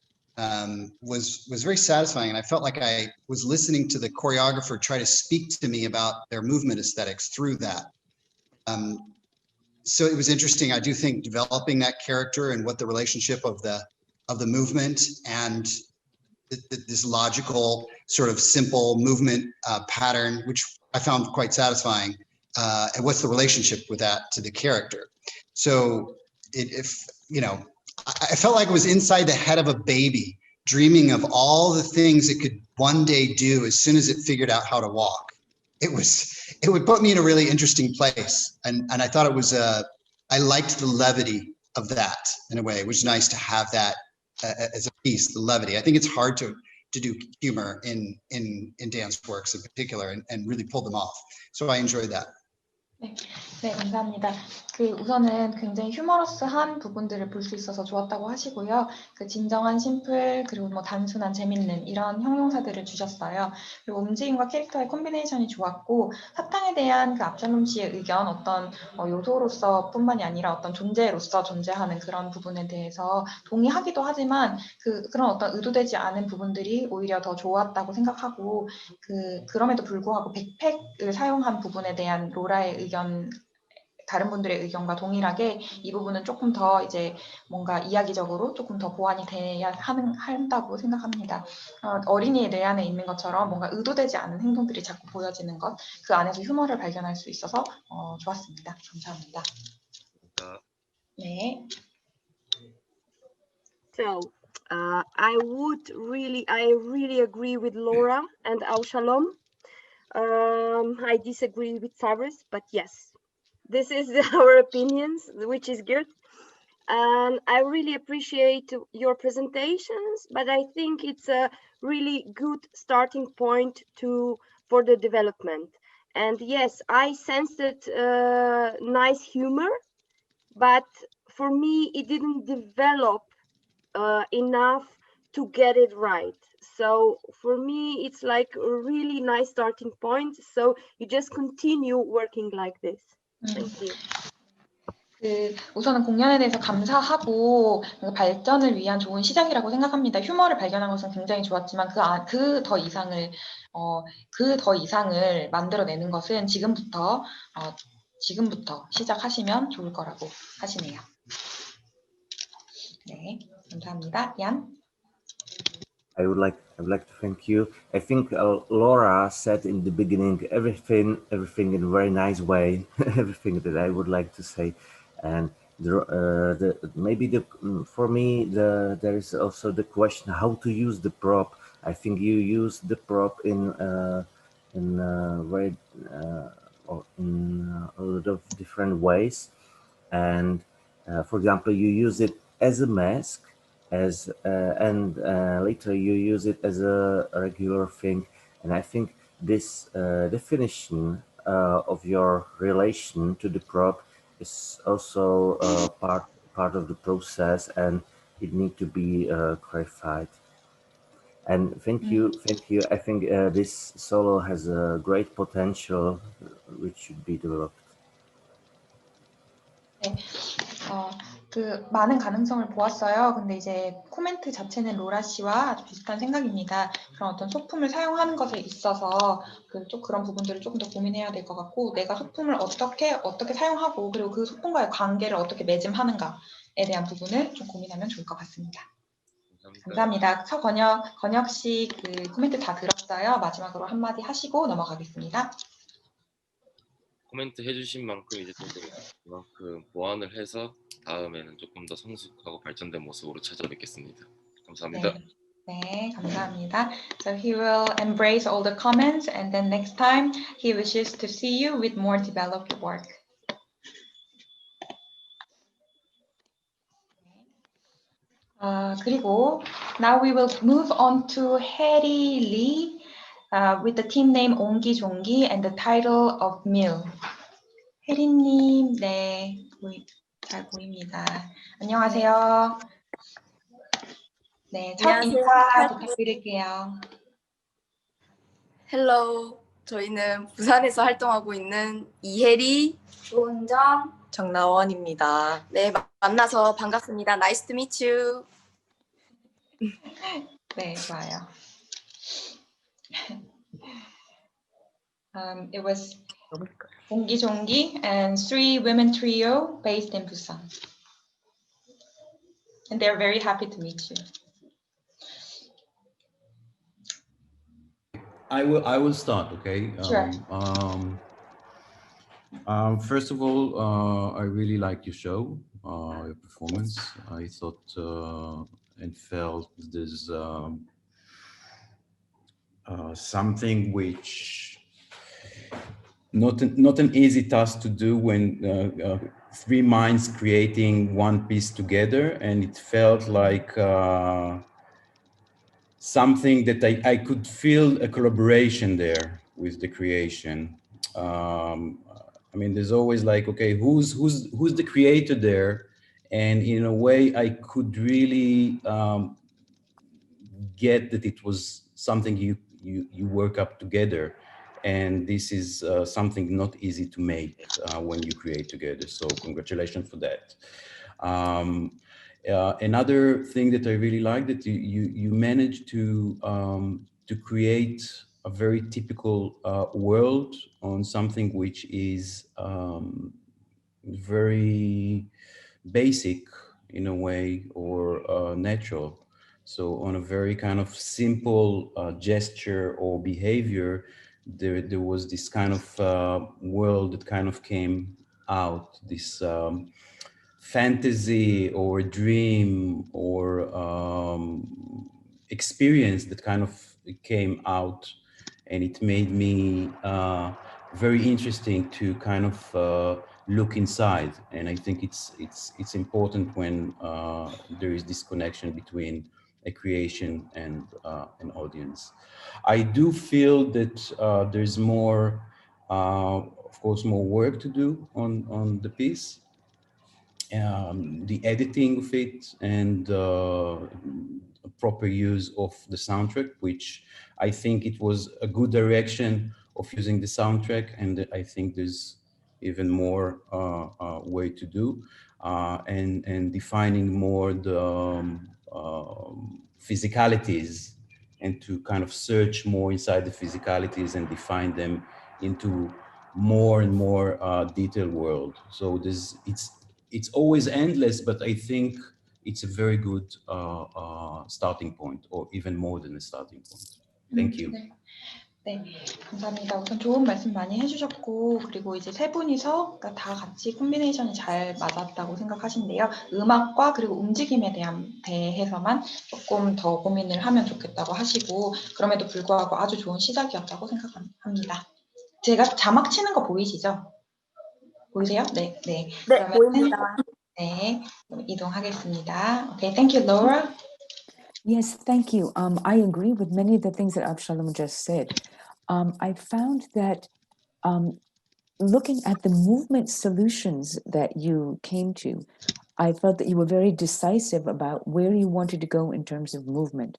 was very satisfying, and I felt like I was listening to the choreographer try to speak to me about their movement aesthetics through that. So it was interesting. I do think developing that character and what the relationship of the movement and this logical sort of simple movement pattern, which I found quite satisfying, and what's the relationship with that to the character. So I felt like I was inside the head of a baby, dreaming of all the things it could one day do as soon as it figured out how to walk. It would put me in a really interesting place. And I thought it was, I liked the levity of that in a way. It was nice to have that as a piece, the levity. I think it's hard to do humor in dance works in particular and really pull them off. So I enjoyed that. 네, 감사합니다. 우선은 굉장히 휴머러스한 부분들을 볼 수 있어서 좋았다고 하시고요. 진정한 심플, 그리고 뭐 단순한 재밌는 이런 형용사들을 주셨어요. 그리고 움직임과 캐릭터의 콤비네이션이 좋았고, 사탕에 대한 압샬롬 씨의 의견, 어떤 요소로서 뿐만이 아니라 어떤 존재로서 존재하는 그런 부분에 대해서 동의하기도 하지만 그런 어떤 의도되지 않은 부분들이 오히려 더 좋았다고 생각하고, 그럼에도 불구하고 백팩을 사용한 부분에 대한 로라의 의견, 다른 분들의 의견과 동일하게 이 부분은 조금 더 이제 뭔가 이야기적으로 조금 더 보완이 돼야 한다고 생각합니다. 어린이의 뇌 안에 있는 것처럼 뭔가 의도되지 않은 행동들이 자꾸 보여지는 것, 그 안에서 휴머를 발견할 수 있어서 좋았습니다. 감사합니다. 네. So I really agree with Laura and Avshalom. I disagree with Cyrus, but yes, this is our opinions, which is good. And I really appreciate your presentations, but I think it's a really good starting point for the development. And yes, I sensed nice humor, but for me, it didn't develop enough to get it right. So for me, it's like a really nice starting point. So you just continue working like this. Thank you. 우선은 공연에 대해서 감사하고 발전을 위한 좋은 시작이라고 생각합니다. 휴머를 발견한 것은 굉장히 좋았지만 그 더 이상을 만들어내는 것은 지금부터 시작하시면 좋을 거라고 하시네요. 네, 감사합니다. 얀. I would like to thank you. I think Laura said in the beginning everything in a very nice way, everything that I would like to say, and for me there is also the question how to use the prop. I think you use the prop in a lot of different ways, and for example, you use it as a mask. And later you use it as a regular thing, and I think this definition of your relation to the prop is also part of the process, and it needs to be clarified. And thank you. I think this solo has a great potential, which should be developed. 네. 많은 가능성을 보았어요. 근데 이제 코멘트 자체는 로라 씨와 아주 비슷한 생각입니다. 그런 어떤 소품을 사용하는 것에 있어서 그런 부분들을 조금 더 고민해야 될 것 같고, 내가 소품을 어떻게 사용하고, 그리고 그 소품과의 관계를 어떻게 맺음하는가에 대한 부분을 좀 고민하면 좋을 것 같습니다. 감사합니다. 건혁 씨 코멘트 다 들었어요. 마지막으로 한마디 하시고 넘어가겠습니다. 코멘트 해주신 만큼 이제 좀 그만큼 보완을 해서 다음에는 조금 더 성숙하고 발전된 모습으로 찾아뵙겠습니다. 감사합니다. 네. 네, 감사합니다. So he will embrace all the comments and then next time he wishes to see you with more developed work. 그리고 now we will move on to Harry Lee with the team name 옹기종기 and the title of Mill. 혜리님, 네, 잘 보입니다. 안녕하세요. 네, 첫 안녕하세요. 인사 부탁드릴게요. 헬로. 저희는 부산에서 활동하고 있는 이혜리, 조은정, 정나원입니다. 네, 만나서 반갑습니다. Nice to meet you. 네, 좋아요. It was 옹기종기 and 3-women trio based in Busan. And they're very happy to meet you. I will start, okay? Sure. First of all, I really liked your show, your performance. I thought and felt there's something which not an easy task to do when three minds creating one piece together, and it felt like something that I could feel a collaboration there with the creation. I mean, there's always like, okay, who's the creator there? And in a way, I could really get that it was something you work up together. And this is something not easy to make when you create together. So congratulations for that. Another thing that I really like that you managed to create a very typical world on something which is very basic in a way, or natural. So on a very kind of simple gesture or behavior, there was this kind of world that kind of came out, this fantasy or dream or experience that kind of came out, and it made me very interesting to kind of look inside. And I think it's important when there is this connection between a creation and an audience. I do feel that there's more, of course, more work to do on the piece. The editing of it and proper use of the soundtrack, which I think it was a good direction of using the soundtrack, and I think there's even more way to do, and defining more the physicalities, and to kind of search more inside the physicalities and define them into more and more detailed world. So it's always endless, but I think it's a very good starting point, or even more than a starting point. Thank you. 네, 감사합니다. 우선 좋은 말씀 많이 해주셨고, 그리고 이제 세 분이서 다 같이 콤비네이션이 잘 맞았다고 생각하신데요. 음악과 그리고 움직임에 대해서만 조금 더 고민을 하면 좋겠다고 하시고, 그럼에도 불구하고 아주 좋은 시작이었다고 생각합니다. 제가 자막 치는 거 보이시죠? 보이세요? 네, 네. 네, 보입니다. 네, 이동하겠습니다. Okay, thank you, Laura. Yes, thank you. I agree with many of the things that Avshalom just said. I found that looking at the movement solutions that you came to, I felt that you were very decisive about where you wanted to go in terms of movement.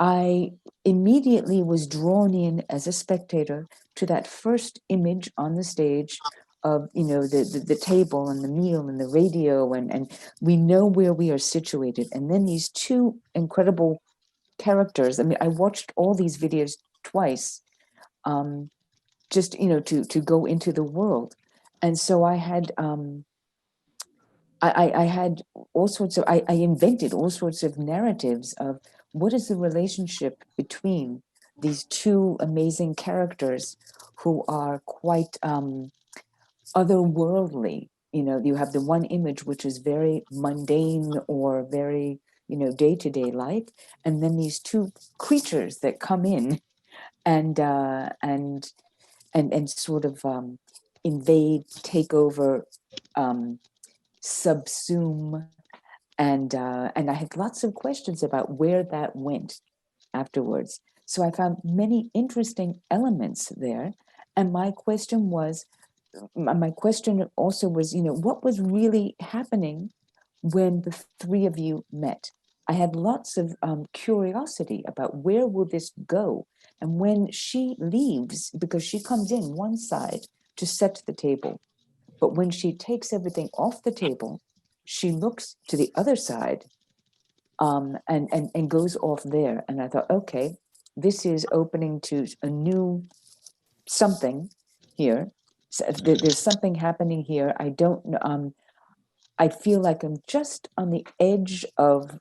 I immediately was drawn in as a spectator to that first image on the stage of, you know, the table and the meal and the radio, and we know where we are situated. And then these two incredible characters. I mean, I watched all these videos twice, just, you know, to go into the world. And so I had I had all sorts of, I invented all sorts of narratives of what is the relationship between these two amazing characters who are quite otherworldly. You know, you have the one image which is very mundane or very you know, day-to-day life, and then these two creatures that come in and sort of invade, take over, subsume, and I had lots of questions about where that went afterwards. So I found many interesting elements there, and my question also was, you know, what was really happening when the three of you met? I had lots of curiosity about where will this go, and when she leaves, because she comes in one side to set the table, but when she takes everything off the table, she looks to the other side and goes off there. And I thought, okay, this is opening to a new something here. So there's something happening here. I don't know. I feel like I'm just on the edge of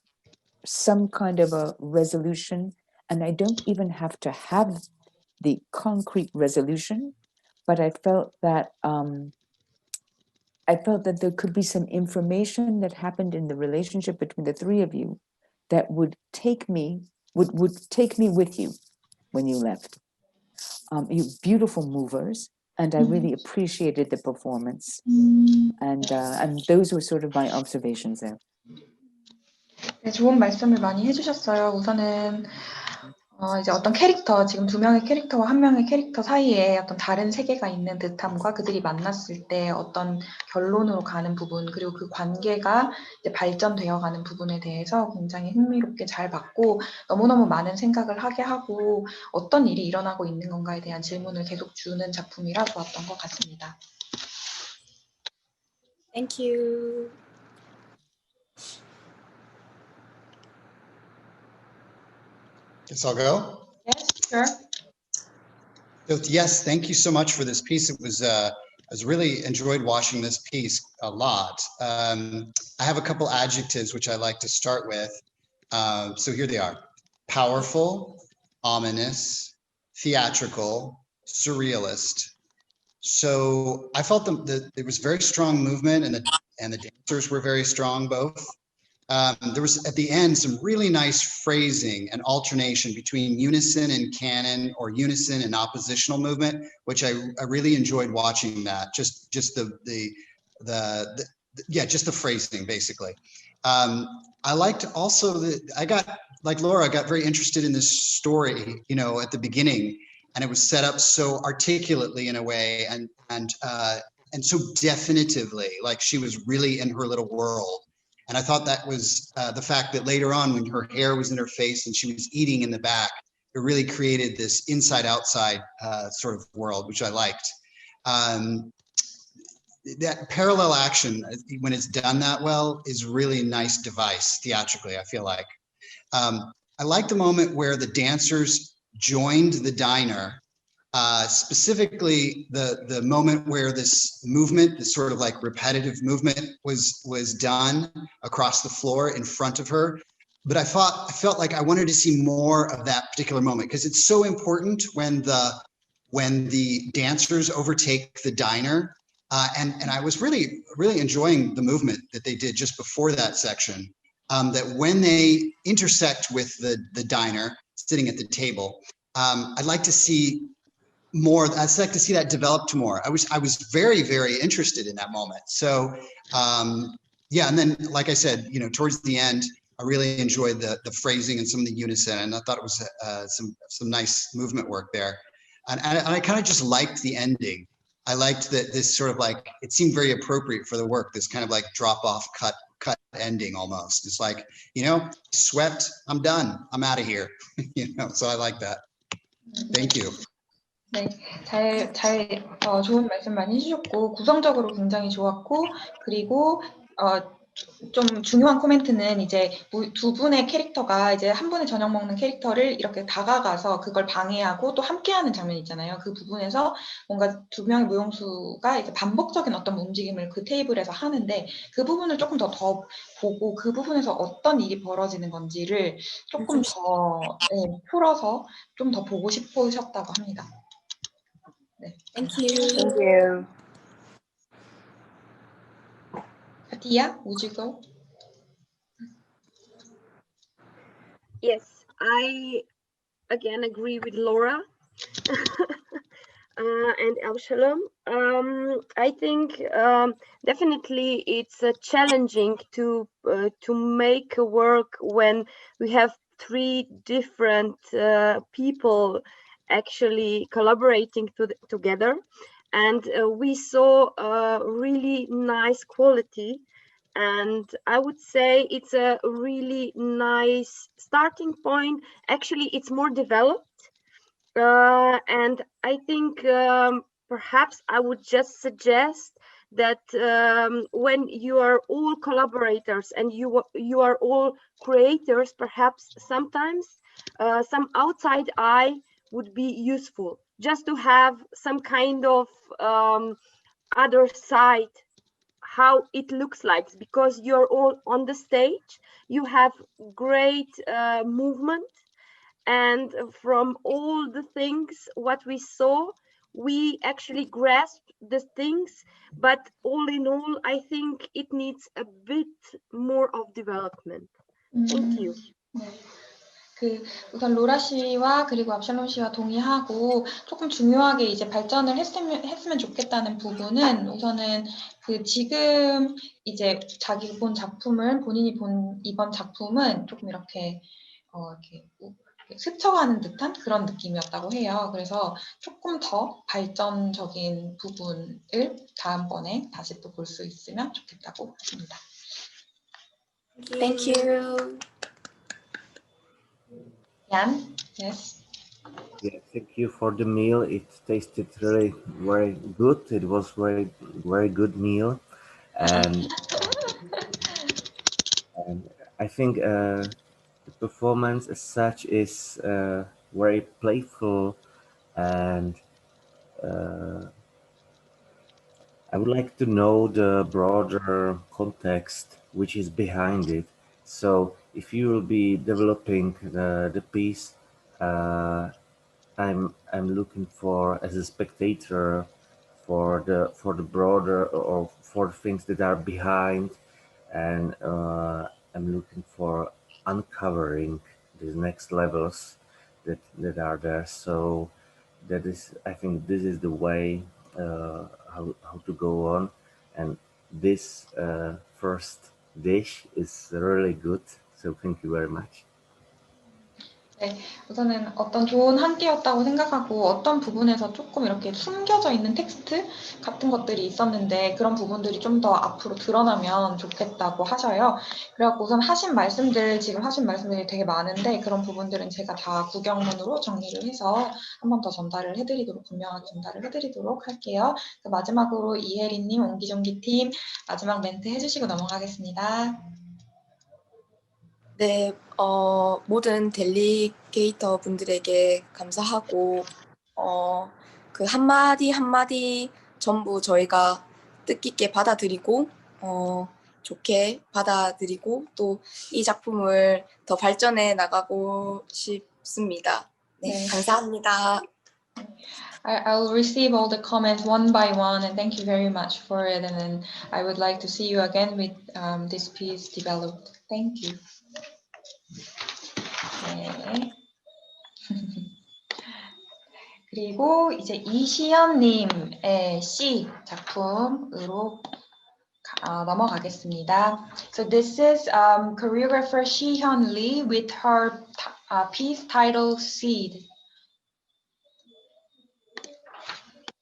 some kind of a resolution, and I don't even have to have the concrete resolution, but I felt that there could be some information that happened in the relationship between the three of you that would take me with you when you left. You beautiful movers, and I really appreciated the performance. And those were sort of my observations there. 네, 좋은 말씀을 많이 해주셨어요. 우선은 이제 어떤 캐릭터, 지금 두 명의 캐릭터와 한 명의 캐릭터 사이에 어떤 다른 세계가 있는 듯함과 그들이 만났을 때 어떤 결론으로 가는 부분, 그리고 그 관계가 이제 발전되어 가는 부분에 대해서 굉장히 흥미롭게 잘 봤고, 너무너무 많은 생각을 하게 하고 어떤 일이 일어나고 있는 건가에 대한 질문을 계속 주는 작품이라 좋았던 것 같습니다. Thank you. Guess I'll go. Yes, sure. So, yes, thank you so much for this piece. It was I really enjoyed watching this piece a lot. I have a couple adjectives which I like to start with. So here they are: powerful, ominous, theatrical, surrealist. So I felt that there was very strong movement, and the dancers were very strong both. There was at the end some really nice phrasing and alternation between unison and canon, or unison and oppositional movement, which I really enjoyed watching that. Just the phrasing basically. I liked also that I got, like Laura, I got very interested in this story, you know, at the beginning, and it was set up so articulately in a way, and so definitively, like she was really in her little world. And I thought that was the fact that later on, when her hair was in her face and she was eating in the back, it really created this inside-outside sort of world, which I liked. That parallel action, when it's done that well, is really a nice device theatrically, I feel like. I like the moment where the dancers joined the diner, specifically the moment where this movement, this sort of like repetitive movement was done across the floor in front of her. But I felt like I wanted to see more of that particular moment, because it's so important when the dancers overtake the diner. And I was really enjoying the movement that they did just before that section, that when they intersect with the diner sitting at the table, I'd like to see more. I'd like to see that developed more. I was very interested in that moment. So yeah, and then like I said, you know, towards the end, I really enjoyed the phrasing and some of the unison, and I thought it was some nice movement work there. And I kind of just liked the ending. I liked that this sort of like, it seemed very appropriate for the work, this kind of like drop off cut ending almost. It's like, you know, swept, I'm done, I'm out of here. You know, so I like that. Thank you. 네, 좋은 말씀 많이 해주셨고, 구성적으로 굉장히 좋았고, 그리고 좀 중요한 코멘트는 이제 두 분의 캐릭터가 이제 한 분의 저녁 먹는 캐릭터를 이렇게 다가가서 그걸 방해하고 또 함께하는 장면이 있잖아요. 그 부분에서 뭔가 두 명의 무용수가 이제 반복적인 어떤 움직임을 그 테이블에서 하는데, 그 부분을 조금 더 보고 그 부분에서 어떤 일이 벌어지는 건지를 조금 더 풀어서 좀 더 보고 싶으셨다고 합니다. 네. Thank you. Thank you. Tia, would you go? Yes, I again agree with Laura and Absalom. I think definitely it's challenging to make a work when we have three different people actually collaborating together, and we saw a really nice quality. And I would say it's a really nice starting point. Actually, it's more developed. And I think perhaps I would just suggest that when you are all collaborators and you are all creators, perhaps sometimes some outside eye would be useful, just to have some kind of other side, how it looks like, because you're all on the stage, you have great movement, and from all the things what we saw, we actually grasped the things, but all in all, I think it needs a bit more of development. Thank you. 네. 우선 로라 씨와 그리고 압샬롬 씨와 동의하고 조금 중요하게 이제 발전을 했으면 좋겠다는 부분은 우선은 지금 이제 자기 본 작품을 본인이 본 이번 작품은 조금 이렇게 스쳐가는 듯한 그런 느낌이었다고 해요. 그래서 조금 더 발전적인 부분을 다음번에 다시 또 볼 수 있으면 좋겠다고 하십니다. Thank you. Jan, yes. Yeah, thank you for the meal. It tasted really very good. It was very good meal, and I think the performance as such is very playful, and I would like to know the broader context which is behind it. So if you will be developing the piece, I'm looking for, as a spectator, for the broader or for things that are behind, and I'm looking for uncovering these next levels that are there. So that is, I think, this is the way how to go on, and this first dish is really good. So thank you very much. 네, 우선은 어떤 좋은 한 끼였다고 생각하고 어떤 부분에서 조금 이렇게 숨겨져 있는 텍스트 같은 것들이 있었는데 그런 부분들이 좀 더 앞으로 드러나면 좋겠다고 하셔요. 그래갖고 우선 지금 하신 말씀들이 되게 많은데 그런 부분들은 제가 다 구경문으로 정리를 해서 한 번 더 분명하게 전달을 해드리도록 할게요. 마지막으로 이혜리님, 옹기종기팀 마지막 멘트 해주시고 넘어가겠습니다. 네, 모든 델리게이터 분들에게 감사하고, 그 한마디 한마디 전부 저희가 뜻깊게 받아들이고, 좋게 받아들이고, 또 이 작품을 더 발전해 나가고 싶습니다. 네, 감사합니다. I'll receive all the comments one by one, and thank you very much for it. And then I would like to see you again with this piece developed. Thank you. 네. 그리고 이제 이시연님의 C 작품으로 넘어가겠습니다. So this is choreographer Shihyun Lee with her piece titled Seed.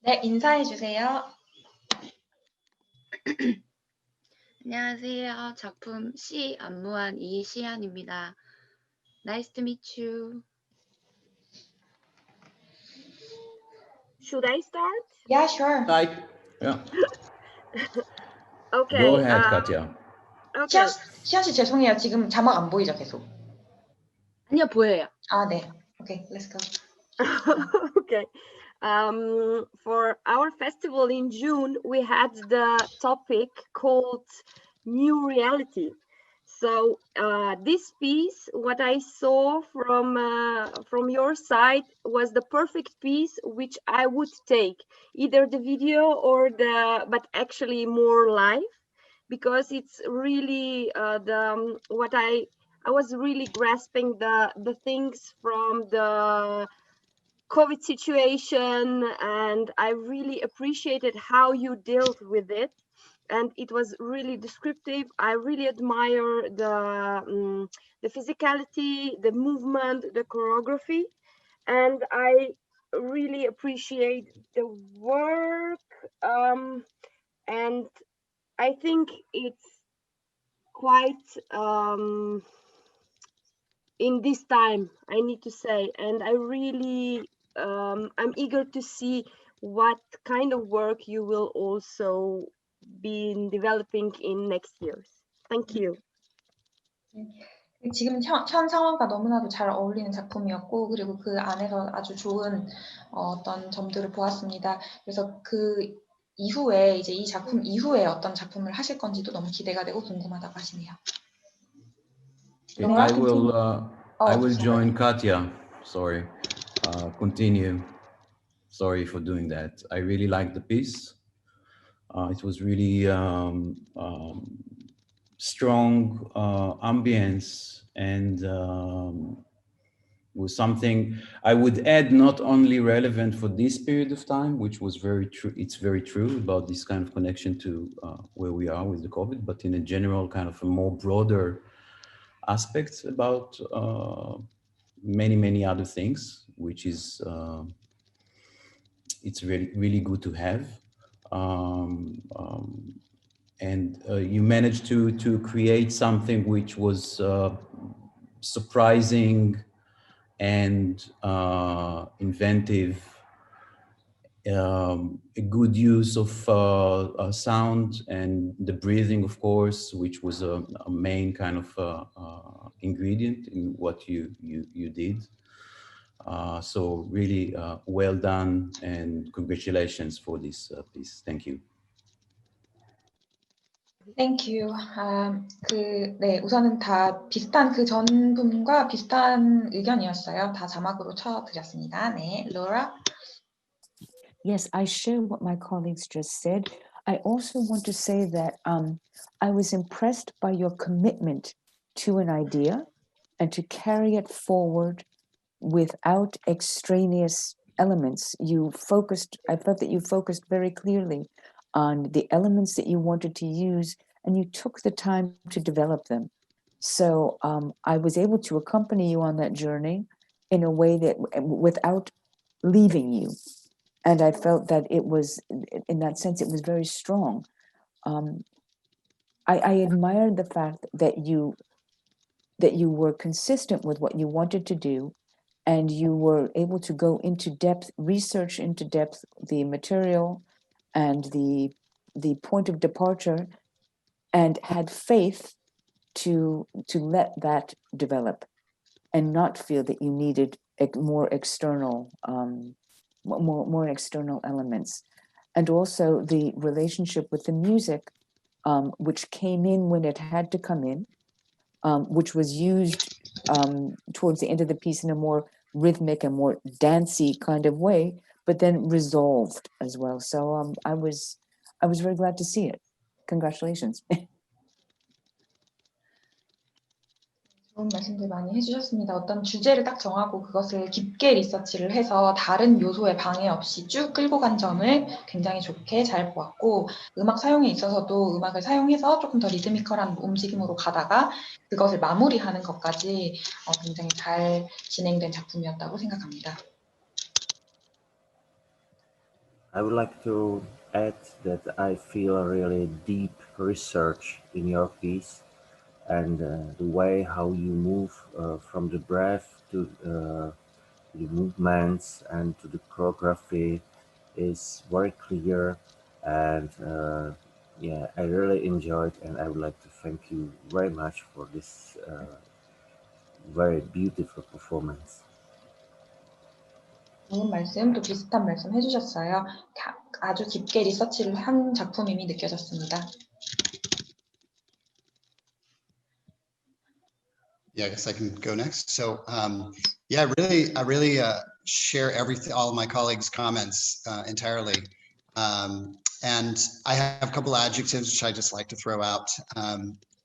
네, 인사해 주세요. 안녕하세요. 작품 C 안무한 이시안입니다. Nice to meet you. Should I start? Yeah, sure. Yeah. Okay. Go ahead, Katya. Okay. 시연 씨 죄송해요. 지금 자막 안 보이죠, 계속? 아니요, 보여요. 아, 네. Okay, let's go. Okay. For our festival in June, we had the topic called New Reality. So this piece, what I saw from your side, was the perfect piece which I would take, either the video or but actually more live, because it's really what I was really grasping the things from the COVID situation, and I really appreciated how you dealt with it. And it was really descriptive. I really admire the physicality, the movement, the choreography, and I really appreciate the work. And I think it's quite in this time, I need to say, and I really I'm eager to see what kind of work you will also be developing in next years. Thank you. 지금 현 상황과 너무나도 잘 어울리는 작품이었고, 그리고 그 안에서 아주 좋은 어떤 점들을 보았습니다. 그래서 그 이후에 이제 이 작품 이후에 어떤 작품을 하실 건지도 너무 기대가 되고 궁금하다고 하시네요. Okay, I will join Katya. Sorry, continue. Sorry for doing that. I really liked the piece. It was really strong ambience, and was something I would add, not only relevant for this period of time, which was very true. It's very true about this kind of connection to where we are with the COVID, but in a general kind of a more broader aspects about many other things, which is it's really good to have. And you managed to create something which was surprising and inventive, a good use of sound and the breathing, of course, which was a main kind of ingredient in what you did. So really well done, and congratulations for this piece. Thank you. Thank you. 네, 우선은 다 비슷한 그 전분과 비슷한 의견이었어요. 다 자막으로 쳐드렸습니다. 네, Laura. Yes, I share what my colleagues just said. I also want to say that I was impressed by your commitment to an idea and to carry it forward without extraneous elements. I felt that you focused very clearly on the elements that you wanted to use, and you took the time to develop them. So I was able to accompany you on that journey in a way that without leaving you. And I felt that it was, in that sense, it was very strong. I admired the fact that you were consistent with what you wanted to do, and you were able to go into depth, research into depth the material and the point of departure, and had faith to let that develop and not feel that you needed more external elements. And also the relationship with the music, which came in when it had to come in, which was used towards the end of the piece in a more rhythmic and more dancey kind of way, but then resolved as well. So I was very glad to see it. Congratulations. 좋은 말씀들 많이 해주셨습니다. 어떤 주제를 딱 정하고 그것을 깊게 리서치를 해서 다른 요소에 방해 없이 쭉 끌고 간 점을 굉장히 좋게 잘 보았고, 음악 사용에 있어서도 음악을 사용해서 조금 더 리드미컬한 움직임으로 가다가 그것을 마무리하는 것까지 굉장히 잘 진행된 작품이었다고 생각합니다. I would like to add that I feel a really deep research in your piece, and the way how you move from the breath to the movements and to the choreography is very clear, and yeah, I really enjoyed, and I would like to thank you very much for this very beautiful performance. 좋은 말씀, 또 비슷한 말씀 해주셨어요. 아주 깊게 리서치를 한 작품임이 느껴졌습니다. Yeah, I guess I can go next. So yeah, I really share all of my colleagues' comments entirely. And I have a couple adjectives which I just like to throw out.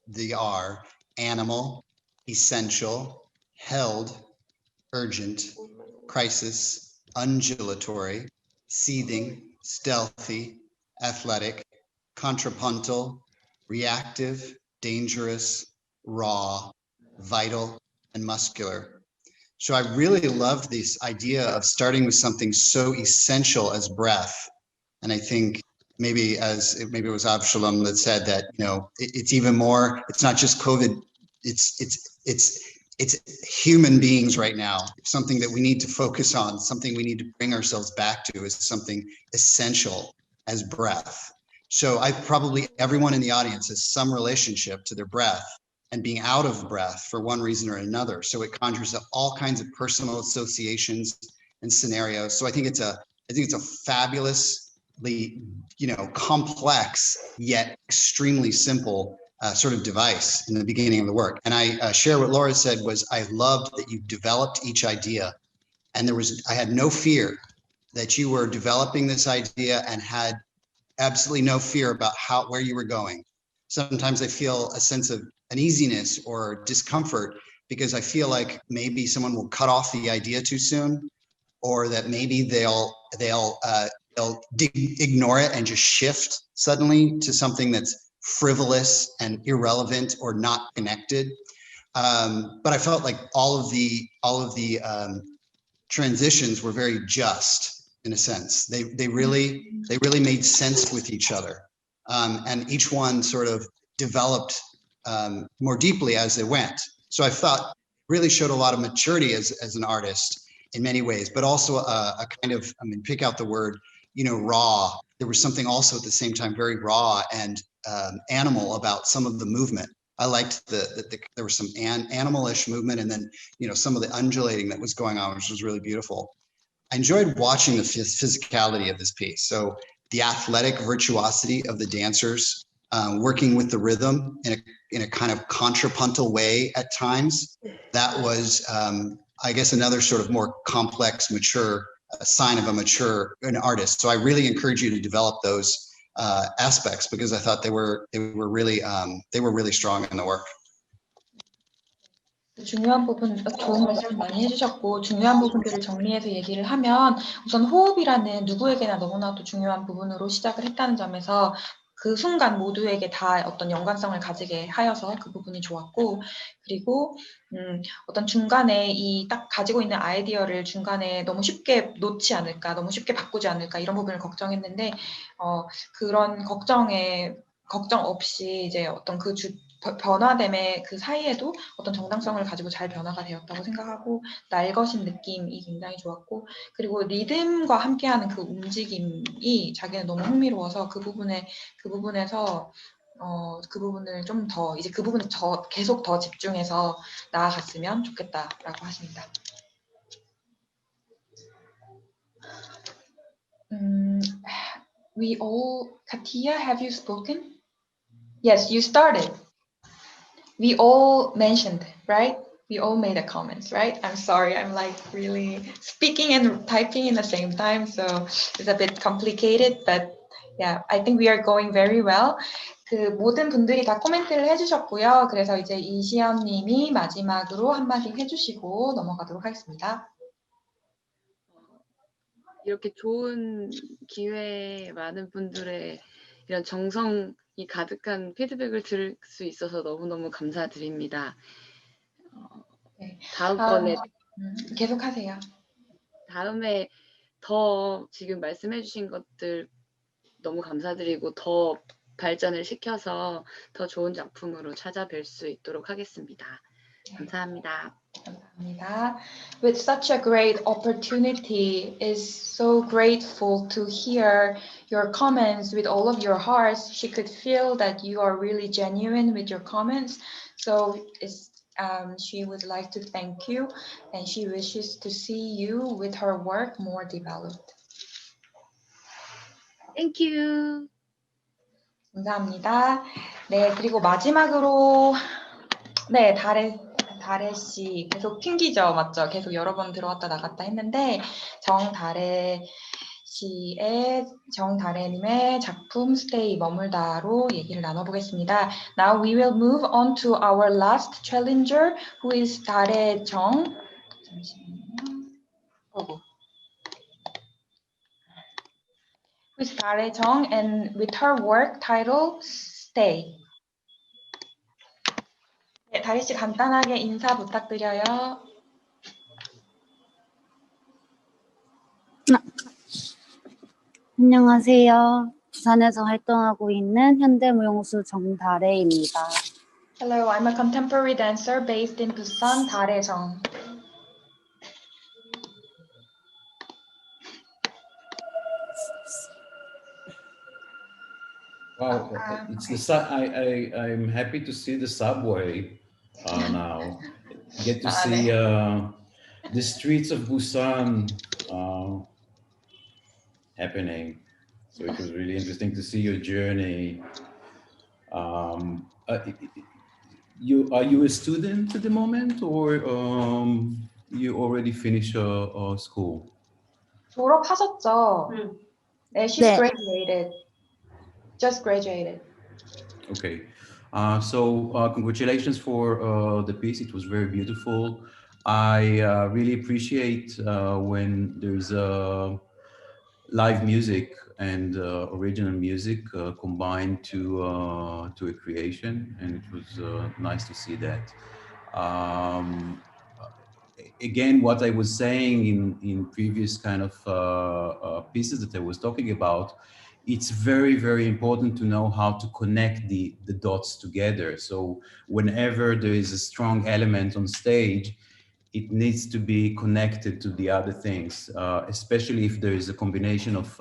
They are animal, essential, held, urgent, crisis, undulatory, seething, stealthy, athletic, contrapuntal, reactive, dangerous, raw, vital, and muscular. So I really loved this idea of starting with something so essential as breath. And I think maybe it was Avshalom that said that, you know, it's even more, it's not just COVID, it's human beings right now. Something that we need to focus on, something we need to bring ourselves back to is something essential as breath. So everyone in the audience has some relationship to their breath and being out of breath for one reason or another. So it conjures up all kinds of personal associations and scenarios. So I think it's a fabulously, you know, complex yet extremely simple sort of device in the beginning of the work. And I share what Laura said was I loved that you developed each idea, and I had no fear that you were developing this idea and had absolutely no fear about where you were going. Sometimes I feel a sense of uneasiness or discomfort because I feel like maybe someone will cut off the idea too soon, or that maybe they'll ignore it and just shift suddenly to something that's frivolous and irrelevant or not connected. But I felt like all of the transitions were very just in a sense. They really made sense with each other, and each one sort of developed more deeply as they went. So I thought really showed a lot of maturity as an artist in many ways, but also a kind of, I mean, pick out the word, you know, raw. There was something also at the same time very raw and animal about some of the movement. I liked that there was some animalish movement, and then, you know, some of the undulating that was going on, which was really beautiful. I enjoyed watching the physicality of this piece. So the athletic virtuosity of the dancers, working with the rhythm in a kind of contrapuntal way at times. That was, I guess, another sort of more complex, mature sign of an artist. So I really encourage you to develop those aspects because I thought they were really strong in the work. 중요한 부분, 좋은 말씀 많이 해주셨고, 중요한 부분들을 정리해서 얘기를 하면, 우선 호흡이라는 누구에게나 너무나도 중요한 부분으로 시작을 했다는 점에서 그 순간 모두에게 다 어떤 연관성을 가지게 하여서 그 부분이 좋았고, 그리고 어떤 중간에 이 딱 가지고 있는 아이디어를 중간에 너무 쉽게 놓지 않을까, 너무 쉽게 바꾸지 않을까 이런 부분을 걱정했는데, 그런 걱정 없이 이제 어떤 그 변화됨의 그 사이에도 어떤 정당성을 가지고 잘 변화가 되었다고 생각하고 날 것인 느낌이 굉장히 좋았고, 그리고 리듬과 함께하는 그 움직임이 자기는 너무 흥미로워서 그 부분에서 그 부분을 좀 더 이제 그 부분을 계속 더 집중해서 나아갔으면 좋겠다라고 하십니다. Katia, have you spoken? Yes, you started. We all mentioned, right? We all made a comments, right? I'm sorry, I'm like really speaking and typing in the same time, so it's a bit complicated, but yeah, I think we are going very well. 그 모든 분들이 다 코멘트를 해주셨고요. 그래서 이제 이시연님이 마지막으로 한마디 해주시고 넘어가도록 하겠습니다. 이렇게 좋은 기회에 많은 분들의 이런 정성이 가득한 피드백을 들을 수 있어서 너무너무 감사드립니다. 네. 다음번에 계속하세요. 다음에 더 지금 말씀해 주신 것들 너무 감사드리고 더 발전을 시켜서 더 좋은 작품으로 찾아뵐 수 있도록 하겠습니다. 감사합니다. 감사합니다. With such a great opportunity, is so grateful to hear your comments with all of your hearts. She could feel that you are really genuine with your comments. So she would like to thank you, and she wishes to see you with her work more developed. Thank you. 감사합니다. 네, 그리고 마지막으로 네, 달혜 씨 계속 튕기죠, 맞죠? 계속 여러 번 들어왔다 나갔다 했는데 정달혜 씨의 정다래님의 작품 Stay 머물다로 얘기를 나눠보겠습니다. Now we will move on to our last challenger, who is 다래정. 잠시만요. Who is 다래정, and with her work title Stay. 네, 다리 씨 간단하게 인사 부탁드려요. 안녕하세요. 부산에서 활동하고 있는 현대무용수 정다래입니다. Hello, I'm a contemporary dancer based in Busan, 다래정. Wow, I'm happy to see the subway now. Get to see the streets of Busan happening. So it was really interesting to see your journey. Are you a student at the moment, or you already finished school? 졸업하셨죠? 네, she's 네. graduated. Just graduated. Okay. So congratulations for the piece. It was very beautiful. I really appreciate when there's live music and original music combined to a creation, and it was nice to see that. Again, what I was saying in previous kind of pieces that I was talking about, it's very, very important to know how to connect the dots together. So whenever there is a strong element on stage, it needs to be connected to the other things, especially if there is a combination of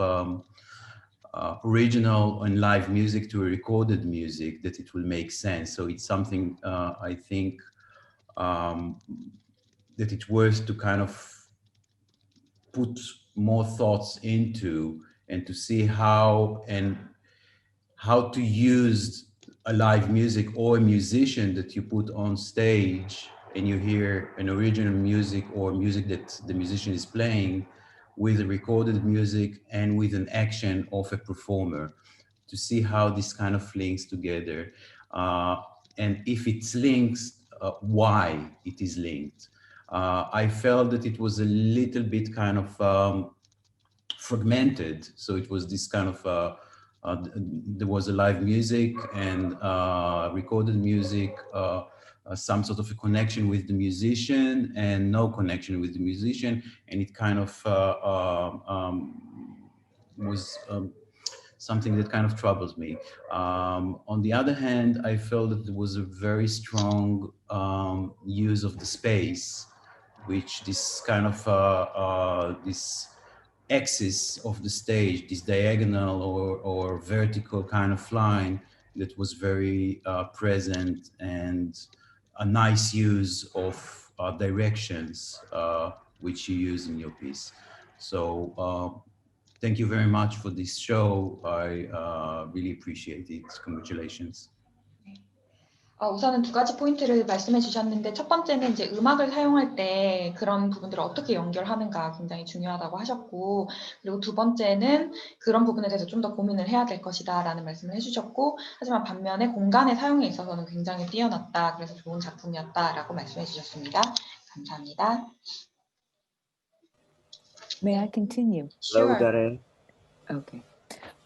original and live music to a recorded music, that it will make sense. So it's something I think that it's worth to kind of put more thoughts into, and to see how to use a live music or a musician that you put on stage, and you hear an original music or music that the musician is playing with the recorded music and with an action of a performer, to see how this kind of links together. And if it's links, why it is linked. I felt that it was a little bit kind of fragmented. So it was this kind of, there was a live music and recorded music, some sort of a connection with the musician and no connection with the musician. And it kind of was something that kind of troubles me. On the other hand, I felt that there was a very strong use of the space, which this kind of, this axis of the stage, this diagonal or vertical kind of line that was very present, and a nice use of directions which you use in your piece. So thank you very much for this show. I really appreciate it. Congratulations. 우선은 두 가지 포인트를 말씀해 주셨는데, 첫 번째는 이제 음악을 사용할 때 그런 부분들을 어떻게 연결하는가 굉장히 중요하다고 하셨고, 그리고 두 번째는 그런 부분에 대해서 좀 더 고민을 해야 될 것이다 라는 말씀을 해주셨고, 하지만 반면에 공간의 사용에 있어서는 굉장히 뛰어났다, 그래서 좋은 작품이었다 라고 말씀해 주셨습니다. 감사합니다. May I continue? Hello, Sure. Darren. Okay.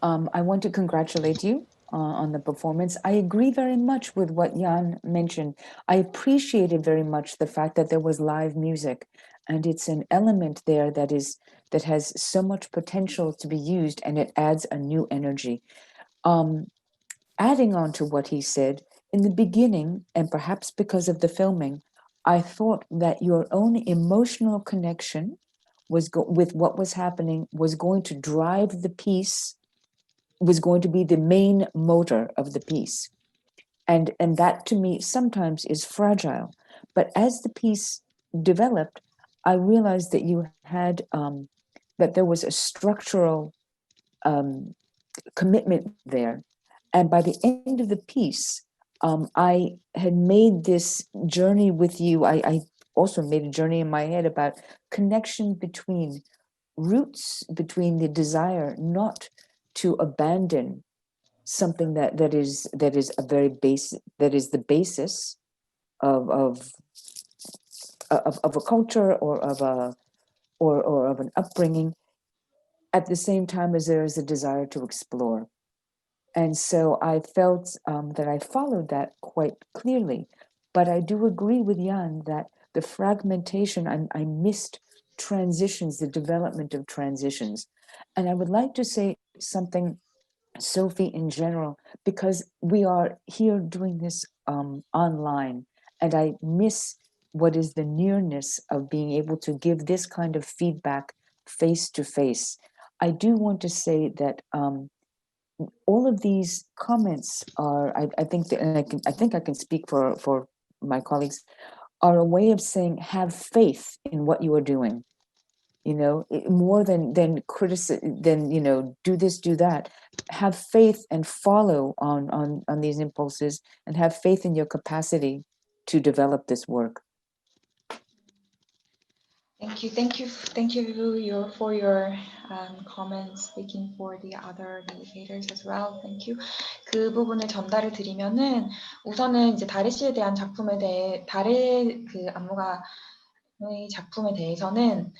I want to congratulate you on the performance. I agree very much with what Jan mentioned. I appreciated very much the fact that there was live music, and it's an element there that has so much potential to be used, and it adds a new energy. Adding on to what he said, in the beginning, and perhaps because of the filming, I thought that your own emotional connection with what was happening was going to drive the piece, was going to be the main motor of the piece. And that to me sometimes is fragile. But as the piece developed, I realized that you had, that there was a structural commitment there. And by the end of the piece, I had made this journey with you. I also made a journey in my head about connection between roots between the desire not to abandon something that is a very basic, that is the basis of a culture or of an upbringing, at the same time as there is a desire to explore. And so I felt that I followed that quite clearly. But I do agree with Jan that the fragmentation, I missed transitions, the development of transitions. And I would like to say something, Sophie, in general, because we are here doing this online, and I miss what is the nearness of being able to give this kind of feedback face to face. I do want to say that all of these comments are, I think that, and I think I can speak for my colleagues, are a way of saying have faith in what you are doing. You know, more than you know, do this, do that. Have faith and follow on these impulses, and have faith in your capacity to develop this work. Thank you for your comments, speaking for the other delegators as well. Thank you. 그 부분을 전달을 드리면은 우선은 이제 다레 씨에 대한 작품에 대해 다레 그 안무가의 작품에 대해서는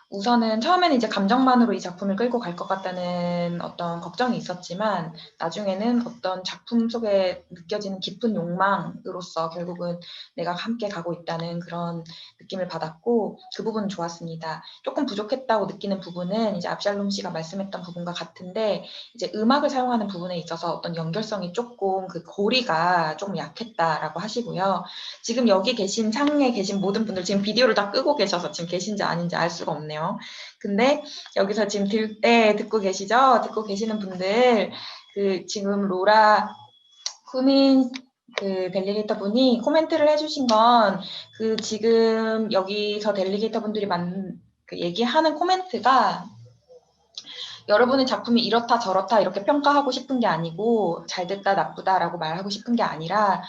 우선은 처음에는 이제 감정만으로 이 작품을 끌고 갈 것 같다는 어떤 걱정이 있었지만 나중에는 어떤 작품 속에 느껴지는 깊은 욕망으로서 결국은 내가 함께 가고 있다는 그런 느낌을 받았고 그 부분은 좋았습니다. 조금 부족했다고 느끼는 부분은 이제 압샬롬 씨가 말씀했던 부분과 같은데 이제 음악을 사용하는 부분에 있어서 어떤 연결성이 조금 그 고리가 조금 약했다라고 하시고요. 지금 여기 계신 상에 계신 모든 분들 지금 비디오를 다 끄고 계셔서 지금 계신지 아닌지 알 수가 없네요. 근데 여기서 지금 듣고 계시죠? 듣고 계시는 분들 그 지금 로라 쿠민 그 델리게이터 분이 코멘트를 해주신 건 그 지금 여기서 델리게이터 분들이 그 얘기하는 코멘트가 여러분의 작품이 이렇다 저렇다 이렇게 평가하고 싶은 게 아니고 잘됐다 나쁘다라고 말하고 싶은 게 아니라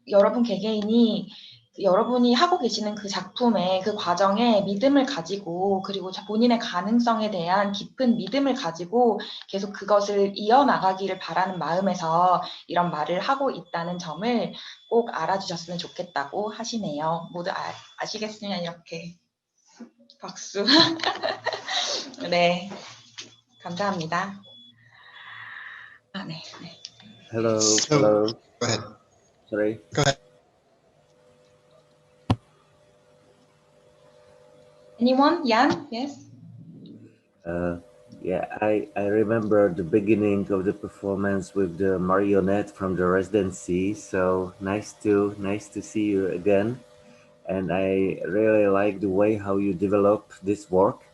여러분 개개인이 여러분이 하고 계시는 그 작품의 그 과정에 믿음을 가지고 그리고 본인의 가능성에 대한 깊은 믿음을 가지고 계속 그것을 이어나가기를 바라는 마음에서 이런 말을 하고 있다는 점을 꼭 알아주셨으면 좋겠다고 하시네요. 모두 아시겠으면 이렇게 박수. 네, 감사합니다. 네. Hello. Go ahead. Sorry. Go ahead. Anyone? Jan? Yes. Yeah, I remember the beginning of the performance with the marionette from the residency. So nice to see you again, and I really like the way how you develop this work.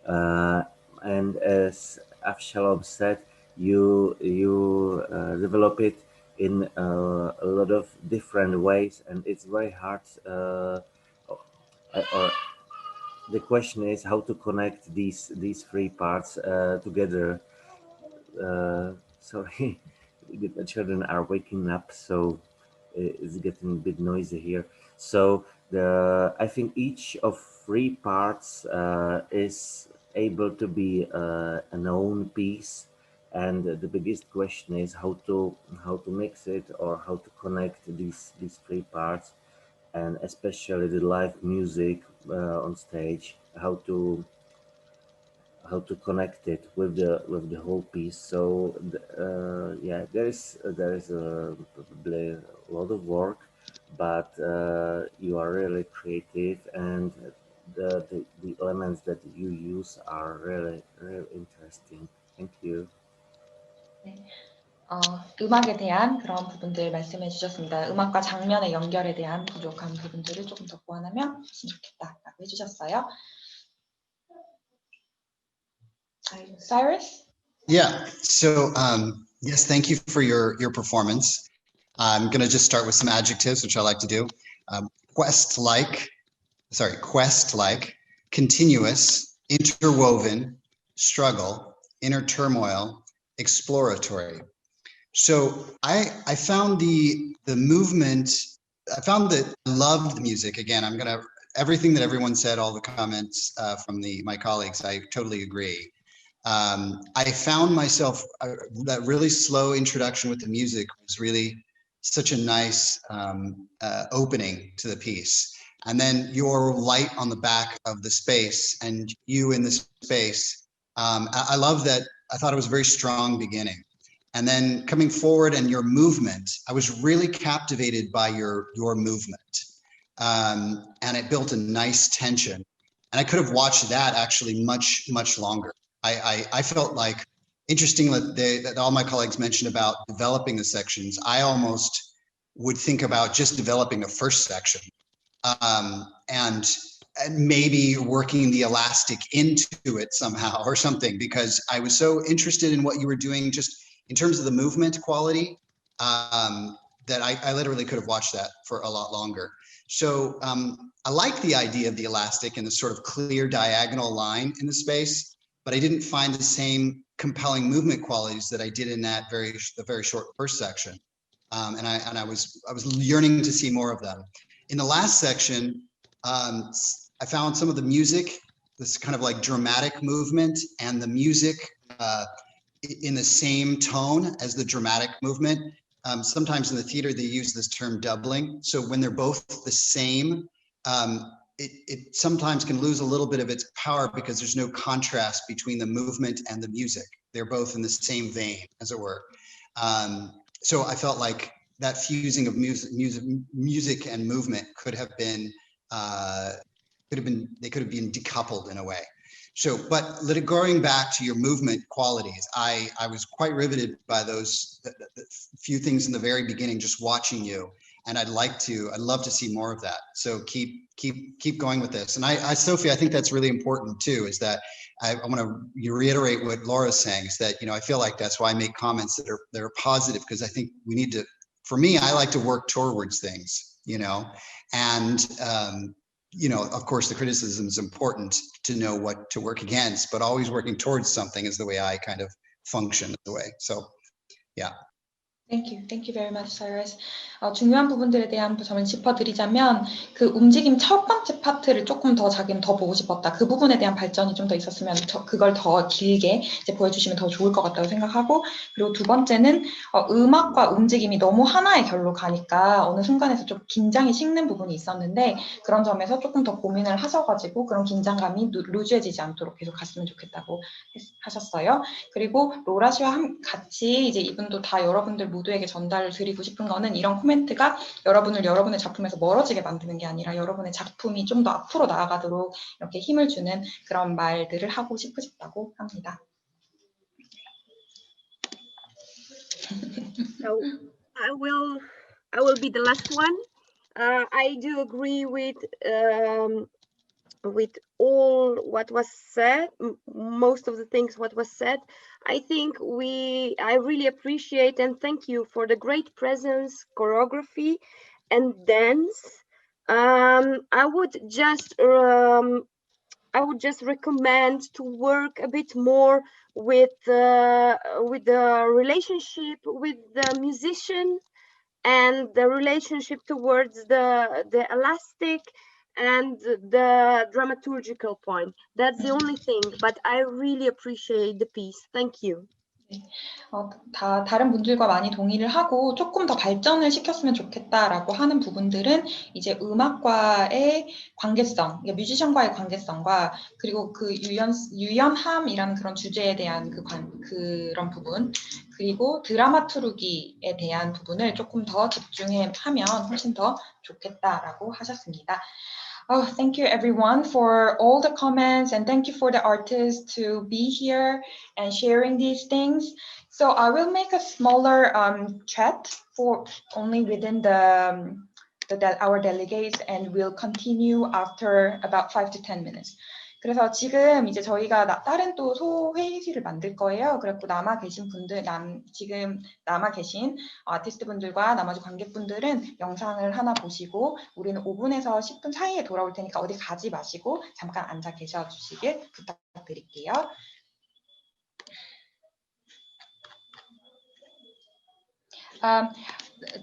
And as Avshalom said, you develop it in a lot of different ways, and it's very hard. The question is how to connect these three parts together. Sorry, the children are waking up, so it's getting a bit noisy here. So I think each of three parts is able to be an own piece, and the biggest question is how to mix it or how to connect these three parts, and especially the live music on stage, how to connect it with the whole piece. So yeah, there is probably a lot of work, but you are really creative, and the elements that you use are really interesting. Thank you. 음악에 대한 그런 부분들 말씀해 주셨습니다. 음악과 장면의 연결에 대한 부족한 부분들을 조금 더 보완하면 좋겠다라고 해주셨어요. Cyrus? Yeah, so yes, thank you for your performance. I'm going to just start with some adjectives, which I like to do. Quest-like, continuous, interwoven, struggle, inner turmoil, exploratory. So I found the movement, I found that I loved the music. Again, I'm going to everything that everyone said, all the comments from my colleagues, I totally agree. I found myself, that really slow introduction with the music was really such a nice opening to the piece. And then your light on the back of the space and you in the space. I love that. I thought it was a very strong beginning. And then coming forward and your movement, I was really captivated by your movement. And it built a nice tension. And I could have watched that actually much longer. I felt like, interesting that all my colleagues mentioned about developing the sections. I almost would think about just developing a first section and maybe working the elastic into it somehow or something, because I was so interested in what you were doing just in terms of the movement quality that I literally could have watched that for a lot longer. So I like the idea of the elastic and the sort of clear diagonal line in the space, but I didn't find the same compelling movement qualities that I did in that very short first section. And I was yearning to see more of them. In the last section, I found some of the music, this kind of like dramatic movement, and the music in the same tone as the dramatic movement. Sometimes in the theater, they use this term doubling. So when they're both the same, it sometimes can lose a little bit of its power because there's no contrast between the movement and the music. They're both in the same vein, as it were. So I felt like that fusing of music and movement could have been decoupled in a way. So, but going back to your movement qualities, I was quite riveted by those the few things in the very beginning, just watching you. And I'd love to see more of that. So keep going with this. And Sophie, I think that's really important too, is that I want to reiterate what Laura's saying, is that, I feel like that's why I make comments that are positive, because I think we need to, for me, I like to work towards things, and, of course the criticism is important to know what to work against, but always working towards something is the way I kind of function the way. So, yeah. Thank you very much, Cyrus. 중요한 부분들에 대한 점을 짚어드리자면 그 움직임 첫 번째 파트를 조금 더 자기는 더 보고 싶었다. 그 부분에 대한 발전이 좀 더 있었으면 그걸 더 길게 이제 보여주시면 더 좋을 것 같다고 생각하고, 그리고 두 번째는 음악과 움직임이 너무 하나의 결로 가니까 어느 순간에서 좀 긴장이 식는 부분이 있었는데, 그런 점에서 조금 더 고민을 하셔가지고 그런 긴장감이 루즈해지지 않도록 계속 갔으면 좋겠다고 하셨어요. 그리고 로라 씨와 같이 이제 이분도 다 여러분들 모두에게 전달을 드리고 싶은 거는, 이런 코멘트가 여러분의 작품에서 멀어지게 만드는 게 아니라 여러분의 작품이 좀 더 앞으로 나아가도록 이렇게 힘을 주는 그런 말들을 하고 싶으셨다고 합니다. So I will be the last one. I do agree with all what was said, most of the things what was said. I think I really appreciate and thank you for the great presence, choreography, and dance. I would just recommend to work a bit more with the relationship with the musician and the relationship towards the elastic and the dramaturgical point. That's the only thing, but I really appreciate the piece. Thank you. 다른 분들과 많이 동의를 하고 조금 더 발전을 시켰으면 좋겠다라고 하는 부분들은 이제 음악과의 관계성, 그러니까 뮤지션과의 관계성과 그리고 그 유연함이라는 그런 주제에 대한 그런 부분, 그리고 드라마투르기에 대한 부분을 조금 더 집중하면 훨씬 더 좋겠다라고 하셨습니다. Thank you everyone for all the comments, and thank you for the artists to be here and sharing these things. So I will make a smaller chat for only within our delegates, and we'll continue after about 5 to 10 minutes. 그래서 지금 이제 저희가 다른 또 소회의실을 만들 거예요. 그래서 지금 남아 계신 아티스트 분들과 나머지 관객분들은 영상을 하나 보시고 우리는 5분에서 10분 사이에 돌아올 테니까 어디 가지 마시고 잠깐 앉아 계셔 주시길 부탁드릴게요.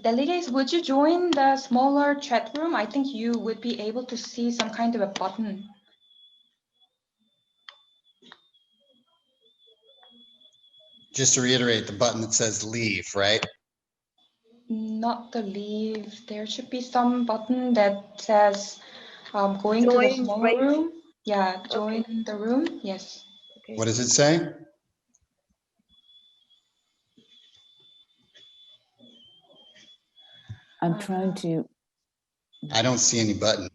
delegates, would you join the smaller chat room? I think you would be able to see some kind of a button. Just to reiterate, the button that says leave, right? Not the leave. There should be some button that says going to the Join smaller rank. room. Yeah, join Okay. the room. Yes. Okay. What does it say? I'm trying to, I don't see any button.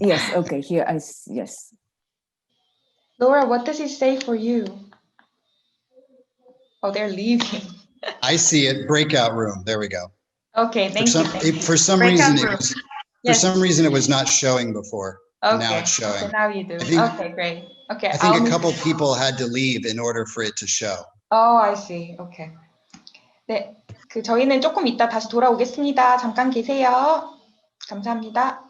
yes, okay, here, yes. Laura, what does it say for you? Oh, they're leaving. I see it. Breakout room. There we go. Okay, thank you. Thank you. For some Breakout reason, room. for Yes. some reason, it was not showing before. Okay. Now it's showing. Okay, now you do. I think- Okay, great. Okay. I think a couple people had to leave in order for it to show. Oh, I see. Okay. 네, 저희는 조금 이따 다시 돌아오겠습니다. 잠깐 계세요. 감사합니다.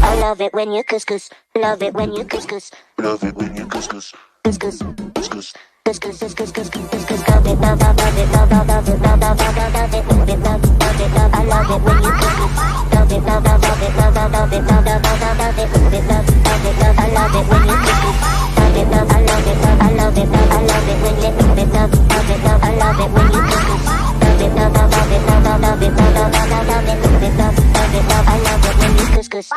I love it when you couscous. Love it when you couscous. Love it when you couscous. Couscous. Couscous. Couscous. Couscous. Couscous. Love it. Love it. Love it. Love it. Love it. Love it. Love it. Love it. Love it. Love it. Love it. I love it when you couscous. Love it. Love it. Love it. Love it. Love it. Love it. Love it. Love it. Love it. Love it. Love it. I love it when you couscous. Love it. Love. I love it. Love. I love it. Love. I love it when you love it. Love. Love it. Love. I love it when you couscous. Love it. Love. I love it. Love. I love it. Love. I love it. Love it. Love it. Love. I love it when you couscous.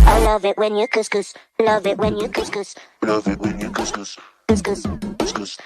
I love it when you couscous. Love it when you couscous. Love it when you couscous. Couscous. Couscous.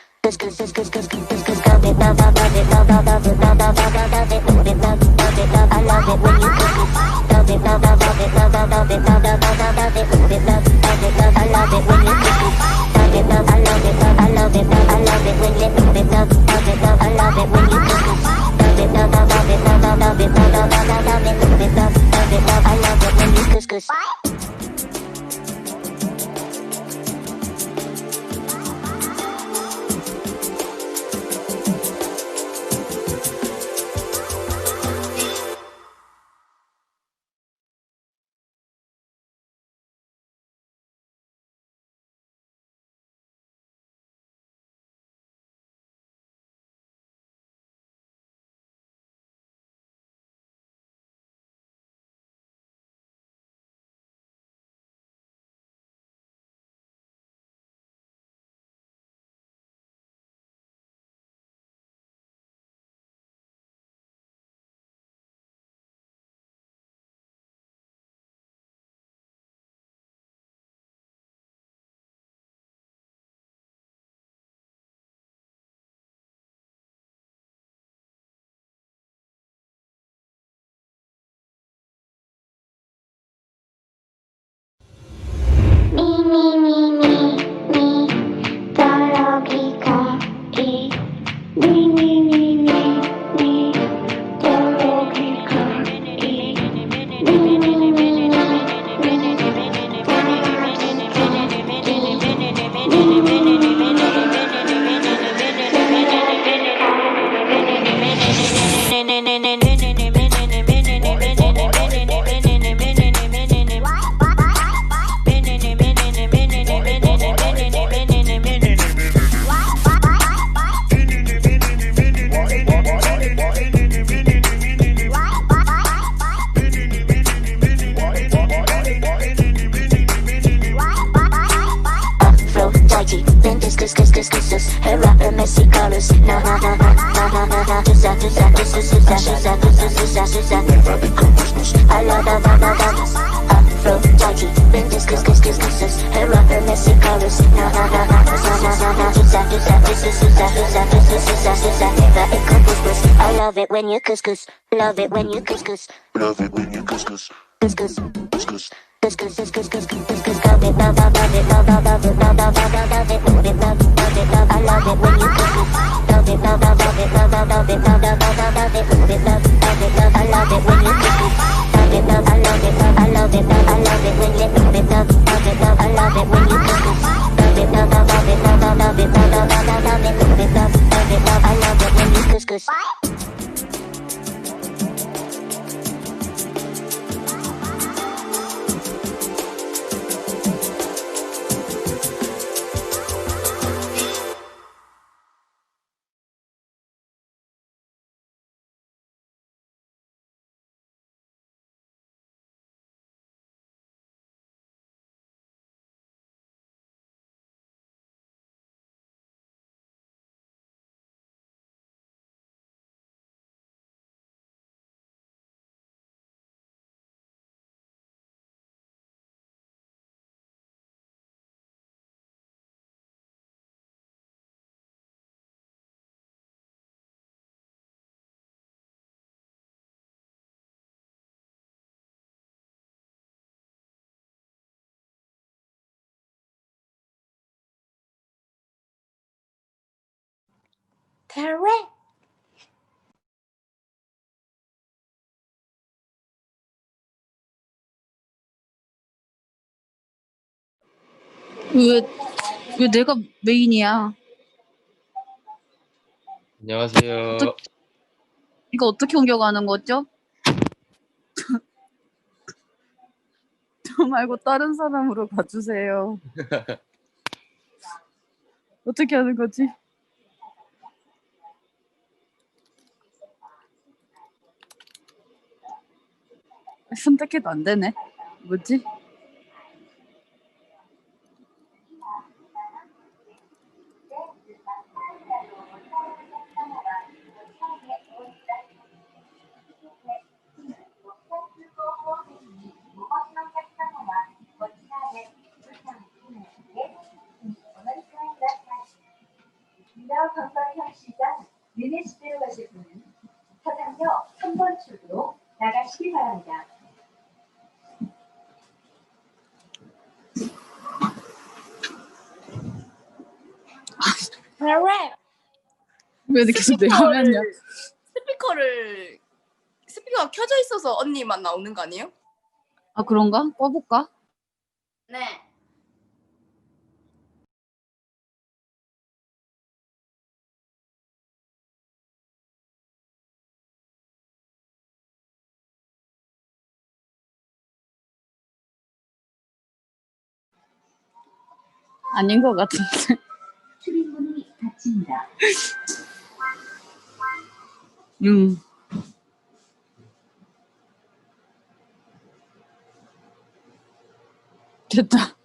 Love it when you couscous. Love it when you couscous. Love it when you couscous. Couscous. Couscous. Couscous. Couscous. Couscous. Love it. Love it. Love it. Love it. Love it. Love it. Love it. Love it. Love it. Love it. I love it when you couscous. Love it. Love it. Love it. Love it. Love it. Love it. Love it. Love it. Love it. Love it. I love it when you couscous. Love it. Love. I love it. Love. I love it. Love. I love it when you love it. Love. Love it. Love. I love it when you couscous. Love it. Love. I love it. Love. I love it. Love. Love it. Love it. Love it. Love. I love it when you couscous. Correct. 왜 내가 메인이야? 안녕하세요. 이거 어떻게 옮겨가는 거죠? 저 말고 다른 사람으로 봐주세요. 어떻게 하는 거지? 선택해도 안 되네. 뭐지? 왜 이렇게 계속 내 화면이야? 스피커가 켜져 있어서 언니만 나오는 거 아니에요? 아, 그런가? 꺼볼까? 네. 아닌 것 같은데. 출입문이 닫힙니다. 됐다.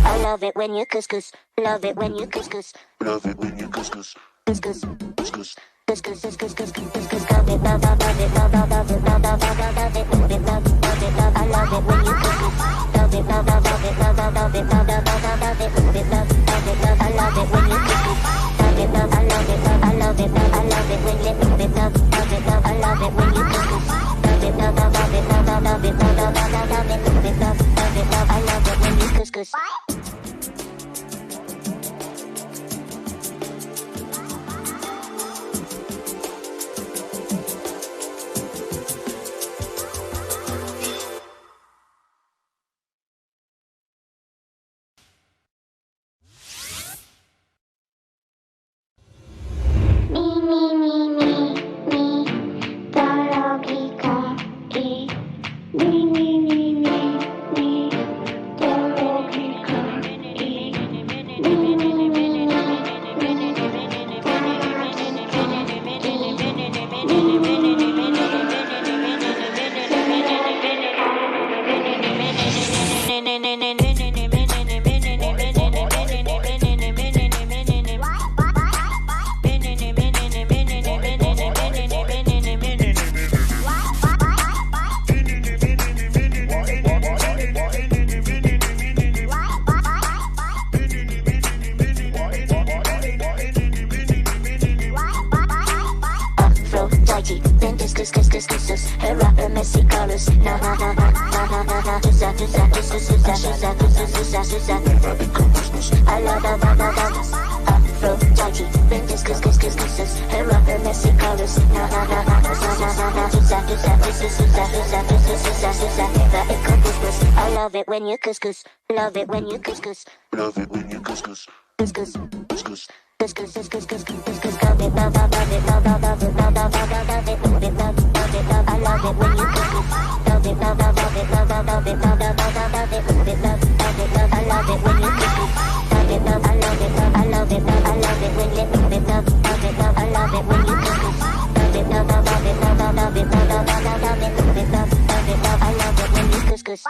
I love it when you couscous. Love it when you couscous. Love it when you couscous. Couscous, couscous. Couscous, couscous, couscous, couscous. Love it, love it, love it, love it, love it, love it, love it, love it, love it, love it, love it. I love it when you couscous. Love it, love it, love it, love it, love it, love it, love it, love it, love it, love it, love it. I love it when you couscous. Love it, love, I love it, love, I love it, love, I love it when you love it, love, love it, love, I love it when you couscous. Love it, love, I love it, love, I love it, love, love, I love it, love it, love, love it, love, I love it when you couscous. I love it when you couscous. Love it when you couscous. Love it when you couscous. Couscous, couscous. Couscous, couscous, couscous, couscous. Love it, love, love it, love, love, love it, love, love, love it, love it, love it, love it, love. I love it when you couscous. Love it, love, love it, love, love it, love, love, love it, love it, love it, love. I love it when you couscous. Love it, love, I love it, love, I love it, love, I love it when you love it, love, love it, love. I love it when you couscous. Love it, love, love it, love, love it, love, love, love it, love it, love, love it, love. I love it when you couscous.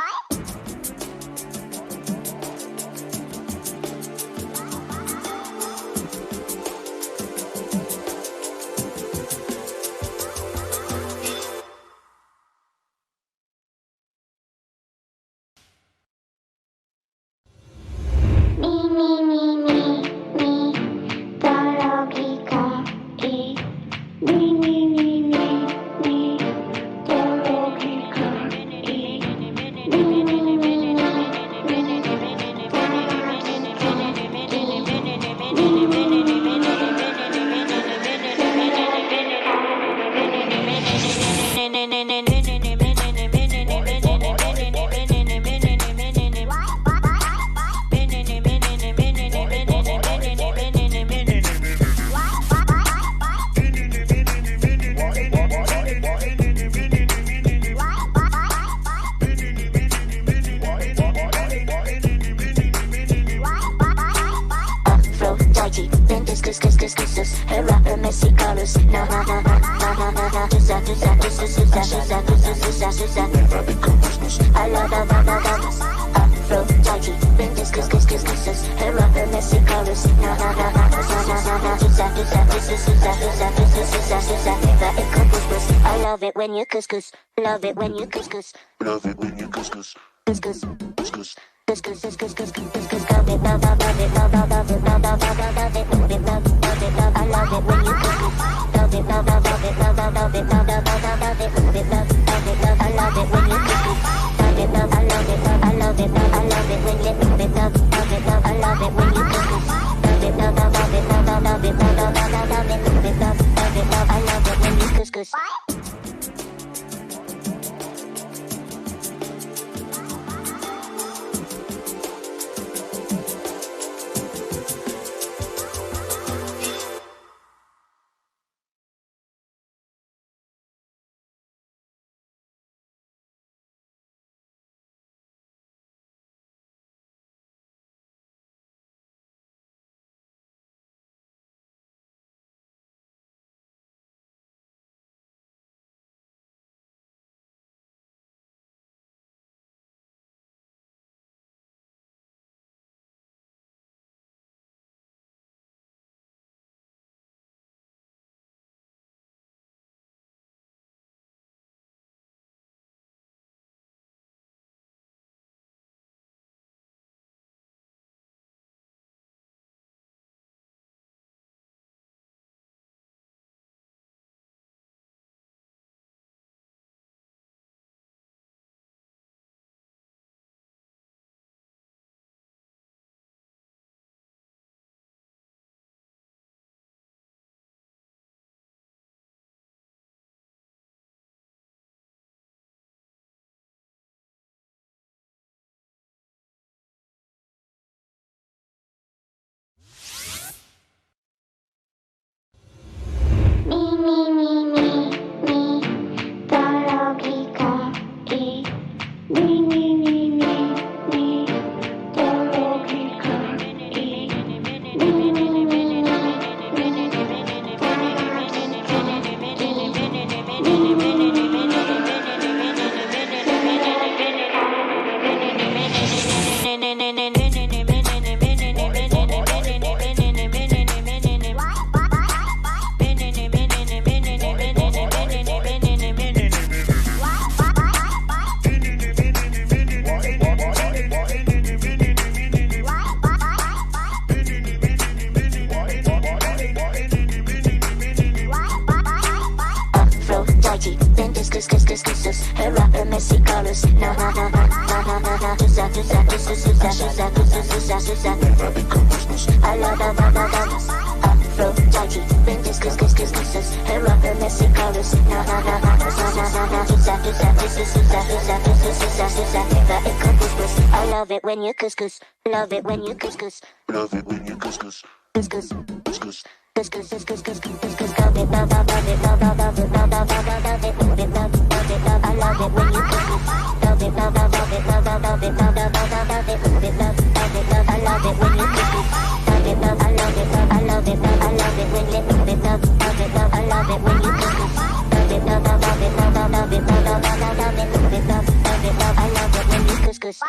I love it when you couscous. Love it when you couscous. Love it when you couscous. Couscous, couscous. Couscous, couscous, couscous, couscous. Love it, love it, love it, love it, love it, love it, love it, love it, love it, love it, love it. I love it when you couscous. Love it, love it, love it, love it, love it, love it, love it, love it, love it, love it, love it. I love it when you couscous. Love it, love, I love it, love, I love it, love, I love it when you love it, love, love it, love, I love it when you couscous. Love it, love, I love it, love, I love it, love, love, I love it, love it, love, love it, love, I love it when you couscous. I love it when you couscous. Love it when you couscous. Love it when you couscous. Couscous, couscous. Couscous, couscous, couscous, couscous. Love it, love, love it, love, love, love it, love, love, love, love it, love it, love, love it, love. I love it when you couscous. Love it, love, love it, love, love it, love, love, love, love it, love it, love, love it, love. I love it when you couscous. Love it, love, I love it, love, I love it, love, I love it when you love it, love, love it, love. I love it when you couscous. Love it, love, I love it, love, I love it, love, love, love, love it, love it, love, love it, love. I love it when you couscous.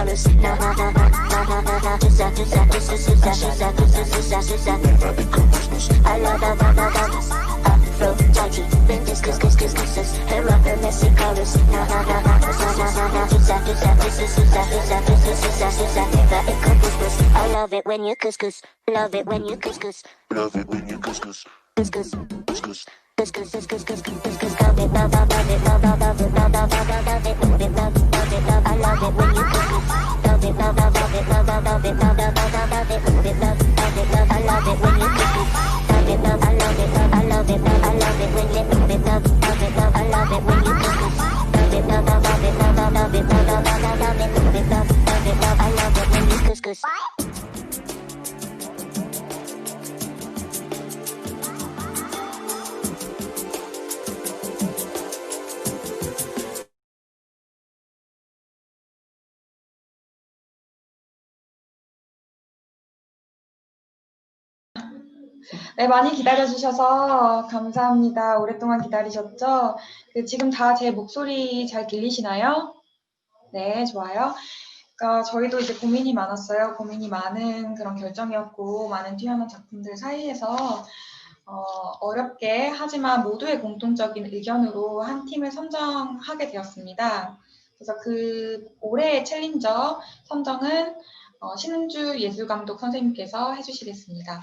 chorus. Na na na na na na na na. Just that, just that, just that, just that, just that, just that, just that, just that. I love that, that, that, that. Aphrodite, then this, this, this, this, this, this. Her up her messy chorus. Na na na na na na na na. Just that, just that, just that, just that, just that, just that, just that, just that. Never it couscous. I love it when you couscous. Love it when you couscous. Love it when you couscous. Couscous, couscous. Couscous, couscous, couscous, couscous. Love it, love, love, love it, love, love, love it, love, love, love, love it, love it, love, love it, love. I love it when you couscous. Love it, love, love, love it, love, love, love it, love, love, love, love it, love it, love, love it, love. I love it when you couscous. Love it, love, I love it, love, I love it, love, I love it when you love it, love, love it, love. I love it when you couscous. Love it, love, love, love it, love, love, love it, love, love, love, love it, love it, love, love it, love. I love it when you couscous. 네, 많이 기다려주셔서 감사합니다. 오랫동안 기다리셨죠? 지금 다 제 목소리 잘 들리시나요? 네, 좋아요. 그러니까 저희도 이제 고민이 많았어요. 고민이 많은 그런 결정이었고, 많은 뛰어난 작품들 사이에서 어렵게 하지만 모두의 공통적인 의견으로 한 팀을 선정하게 되었습니다. 그래서 그 올해의 챌린저 선정은 신은주 예술감독 선생님께서 해주시겠습니다.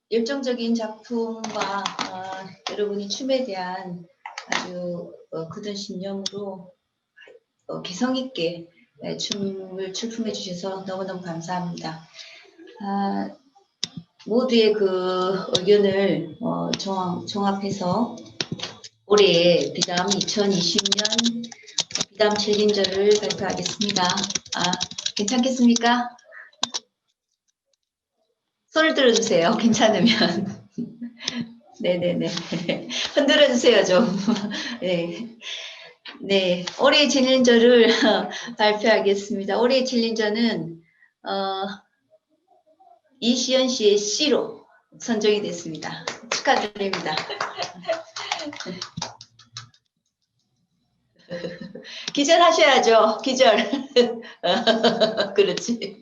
열정적인 작품과 여러분이 춤에 대한 아주 굳은 신념으로 개성 있게 춤을 출품해 주셔서 너무너무 감사합니다. 모두의 그 의견을 종합해서 올해 비담 2020년 비담 챌린저를 발표하겠습니다. 괜찮겠습니까? 손을 들어주세요. 괜찮으면. 네네네. 흔들어 주세요, 좀. 네. 네. 올해의 챌린저를 발표하겠습니다. 올해의 챌린저는, 이시연 씨의 C로 선정이 됐습니다. 축하드립니다. 기절하셔야죠. 기절. 그렇지.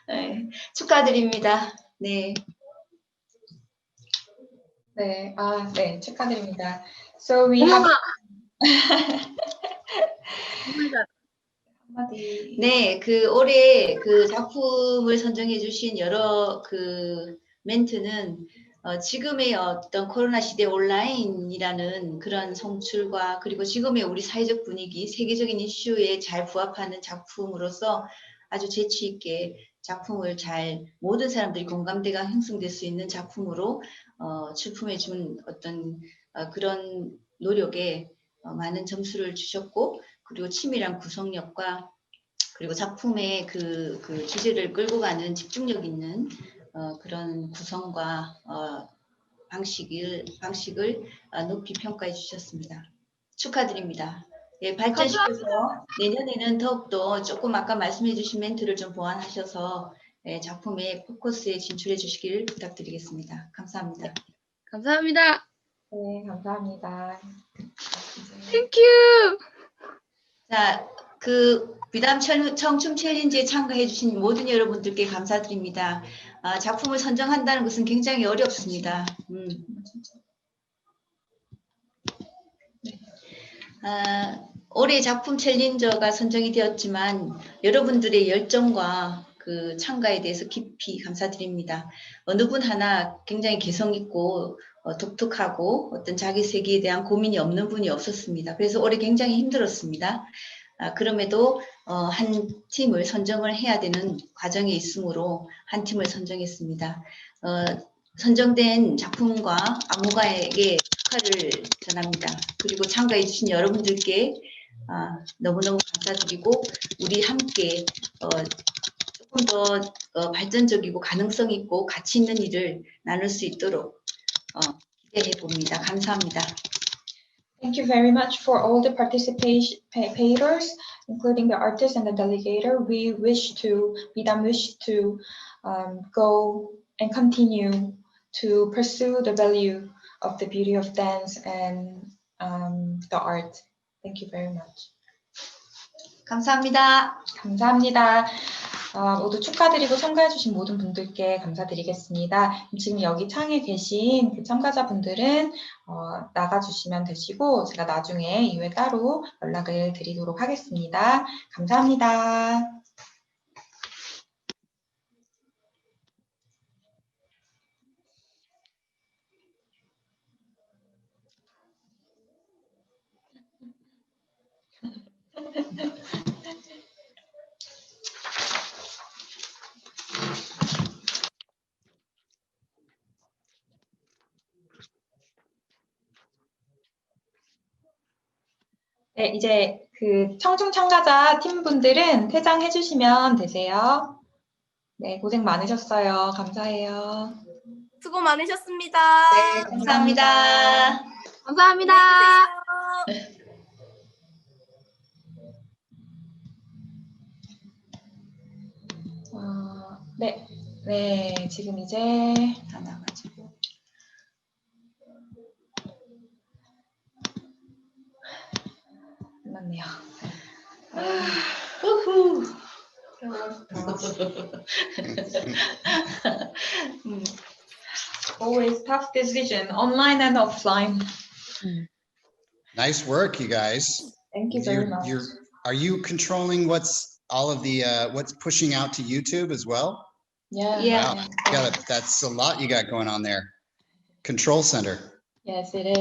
네, 축하드립니다. 네. 네, 네, 축하드립니다. So we have. 네, 올해 작품을 선정해 주신 여러 멘트는 지금의 어떤 코로나 시대 온라인이라는 그런 성출과 그리고 지금의 우리 사회적 분위기, 세계적인 이슈에 잘 부합하는 작품으로서 아주 재치 있게 작품을 모든 사람들이 공감대가 형성될 수 있는 작품으로 출품해 준 어떤 그런 노력에 많은 점수를 주셨고, 그리고 치밀한 구성력과 그리고 작품의 그 주제를 끌고 가는 집중력 있는 그런 구성과 방식을 높이 평가해 주셨습니다. 축하드립니다. 예, 발전시켜서 내년에는 더욱더 조금 아까 말씀해 주신 멘트를 좀 보완하셔서 작품의 포커스에 진출해 주시길 부탁드리겠습니다. 감사합니다. 감사합니다. 네, 감사합니다. 땡큐. 자, 비담 청춤 챌린지에 참가해 주신 모든 여러분들께 감사드립니다. 작품을 선정한다는 것은 굉장히 어렵습니다. 올해 작품 챌린저가 선정이 되었지만 여러분들의 열정과 참가에 대해서 깊이 감사드립니다. 어느 분 하나 굉장히 개성 있고 독특하고 어떤 자기 세계에 대한 고민이 없는 분이 없었습니다. 그래서 올해 굉장히 힘들었습니다. 그럼에도 한 팀을 선정을 해야 되는 과정에 있으므로 한 팀을 선정했습니다. 선정된 작품과 안무가에게 축하를 전합니다. 그리고 참가해 주신 여러분들께 너무너무 감사드리고 우리 함께 조금 더 발전적이고 가능성 있고 가치 있는 일을 나눌 수 있도록 기대해 봅니다. 감사합니다. Thank you very much for all the participators, including the artist and the delegator. We wish to go and continue to pursue the value of the beauty of dance and the art. Thank you very much. 감사합니다. 감사합니다. 모두 축하드리고 참가해주신 모든 분들께 감사드리겠습니다. 지금 여기 창에 계신 그 참가자분들은 나가주시면 되시고 제가 나중에 이후에 따로 연락을 드리도록 하겠습니다. 감사합니다. 네, 이제 그 청중 참가자 팀분들은 퇴장해 주시면 되세요. 네, 고생 많으셨어요. 감사해요. 수고 많으셨습니다. 네, 감사합니다. 감사합니다. 네, 지금 이제 다 나가지고. 맞네요. Always tough decision, online and offline. Nice work, you guys. Thank you very much. Are you controlling what's all of the what's pushing out to YouTube as well? Yeah. Wow. That's a lot you got going on there. Control center. Yes, it is.